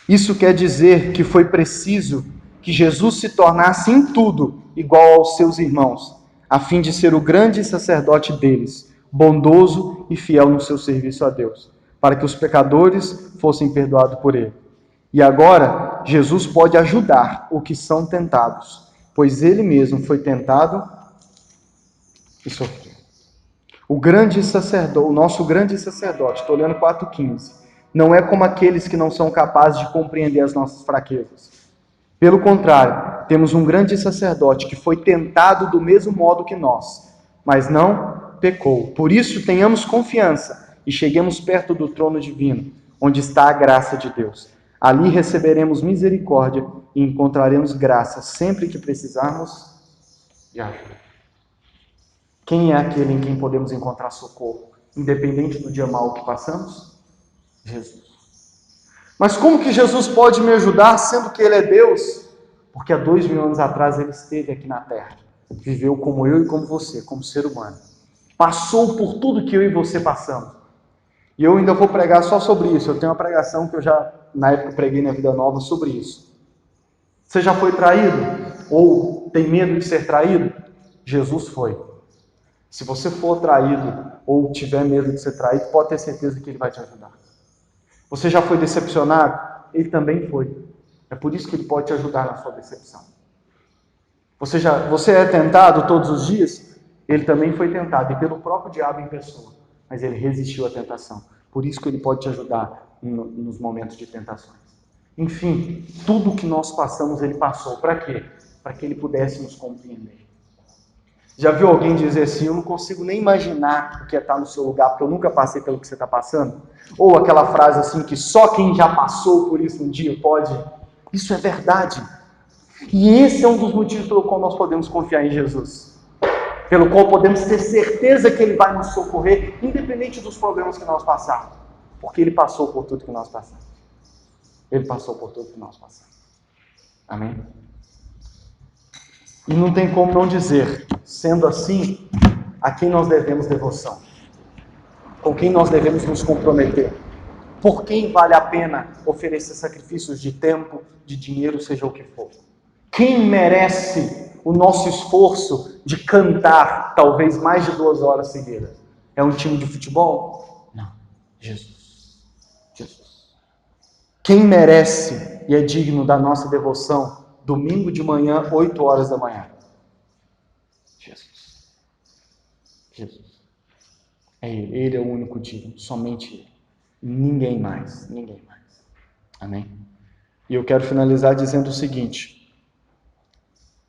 Isso quer dizer que foi preciso que Jesus se tornasse em tudo igual aos seus irmãos, a fim de ser o grande sacerdote deles, bondoso e fiel no seu serviço a Deus, para que os pecadores fossem perdoados por ele. E agora, Jesus pode ajudar os que são tentados, pois ele mesmo foi tentado e sofreu. O nosso grande sacerdote, estou olhando 4,15, não é como aqueles que não são capazes de compreender as nossas fraquezas. Pelo contrário, temos um grande sacerdote que foi tentado do mesmo modo que nós, mas não pecou. Por isso, tenhamos confiança e cheguemos perto do trono divino, onde está a graça de Deus. Ali receberemos misericórdia e encontraremos graça sempre que precisarmos de ajuda. Quem é aquele em quem podemos encontrar socorro, independente do dia mal que passamos? Jesus. Mas como que Jesus pode me ajudar, sendo que Ele é Deus? Porque há 2.000 anos atrás Ele esteve aqui na Terra, viveu como eu e como você, como ser humano. Passou por tudo que eu e você passamos. E eu ainda vou pregar só sobre isso. Eu tenho uma pregação que eu já, na época, preguei na Vida Nova sobre isso. Você já foi traído? Ou tem medo de ser traído? Jesus foi. Se você for traído ou tiver medo de ser traído, pode ter certeza que Ele vai te ajudar. Você já foi decepcionado? Ele também foi. É por isso que Ele pode te ajudar na sua decepção. Você é tentado todos os dias? Ele também foi tentado, e pelo próprio diabo em pessoa. Mas Ele resistiu à tentação. Por isso que Ele pode te ajudar nos momentos de tentações. Enfim, tudo que nós passamos, Ele passou. Para quê? Para que Ele pudesse nos compreender. Já viu alguém dizer assim, eu não consigo nem imaginar o que é estar no seu lugar, porque eu nunca passei pelo que você está passando? Ou aquela frase assim, que só quem já passou por isso um dia pode? Isso é verdade. E esse é um dos motivos pelo qual nós podemos confiar em Jesus. Pelo qual podemos ter certeza que Ele vai nos socorrer, independente dos problemas que nós passarmos. Porque Ele passou por tudo que nós passamos. Ele passou por tudo que nós passamos. Amém? E não tem como não dizer, sendo assim, a quem nós devemos devoção, com quem nós devemos nos comprometer, por quem vale a pena oferecer sacrifícios de tempo, de dinheiro, seja o que for. Quem merece o nosso esforço de cantar talvez mais de 2 horas seguidas? É um time de futebol? Não, Jesus. Jesus. Quem merece e é digno da nossa devoção? Domingo de manhã, 8 horas da manhã. Jesus. Jesus. É Ele. Ele é o único digno. Somente Ele. Ninguém mais. Ninguém mais. Amém? E eu quero finalizar dizendo o seguinte.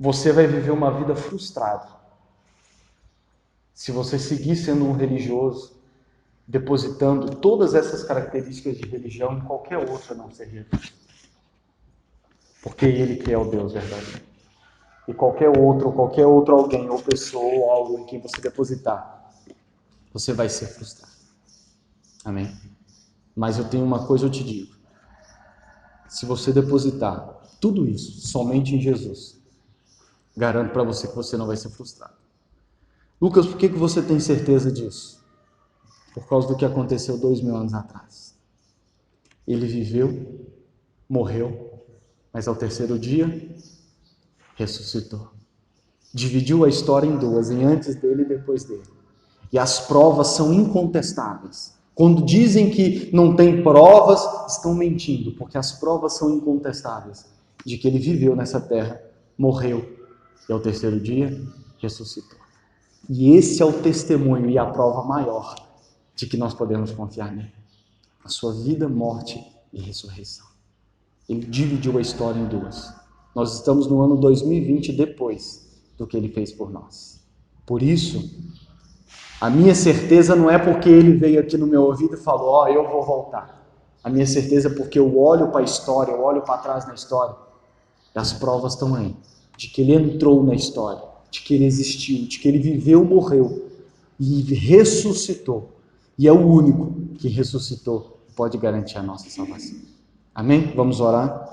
Você vai viver uma vida frustrada se você seguir sendo um religioso, depositando todas essas características de religião em qualquer outra a não ser Jesus. Porque Ele que é o Deus verdadeiro. E qualquer outro alguém, ou pessoa, ou algo em quem você depositar, você vai ser frustrado. Amém? Mas eu tenho uma coisa, eu te digo. Se você depositar tudo isso somente em Jesus, garanto para você que você não vai ser frustrado. Lucas, por que você tem certeza disso? Por causa do que aconteceu 2.000 anos atrás. Ele viveu, morreu, mas ao terceiro dia, ressuscitou. Dividiu a história em duas, em antes dele e depois dele. E as provas são incontestáveis. Quando dizem que não tem provas, estão mentindo, porque as provas são incontestáveis de que ele viveu nessa terra, morreu e ao terceiro dia ressuscitou. E esse é o testemunho e a prova maior de que nós podemos confiar nele. A sua vida, morte e ressurreição. Ele dividiu a história em duas. Nós estamos no ano 2020 depois do que ele fez por nós. Por isso, a minha certeza não é porque ele veio aqui no meu ouvido e falou, eu vou voltar. A minha certeza é porque eu olho para a história, eu olho para trás na história, e as provas estão aí, de que ele entrou na história, de que ele existiu, de que ele viveu, morreu e ressuscitou. E é o único que ressuscitou, pode garantir a nossa salvação. Amém? Vamos orar?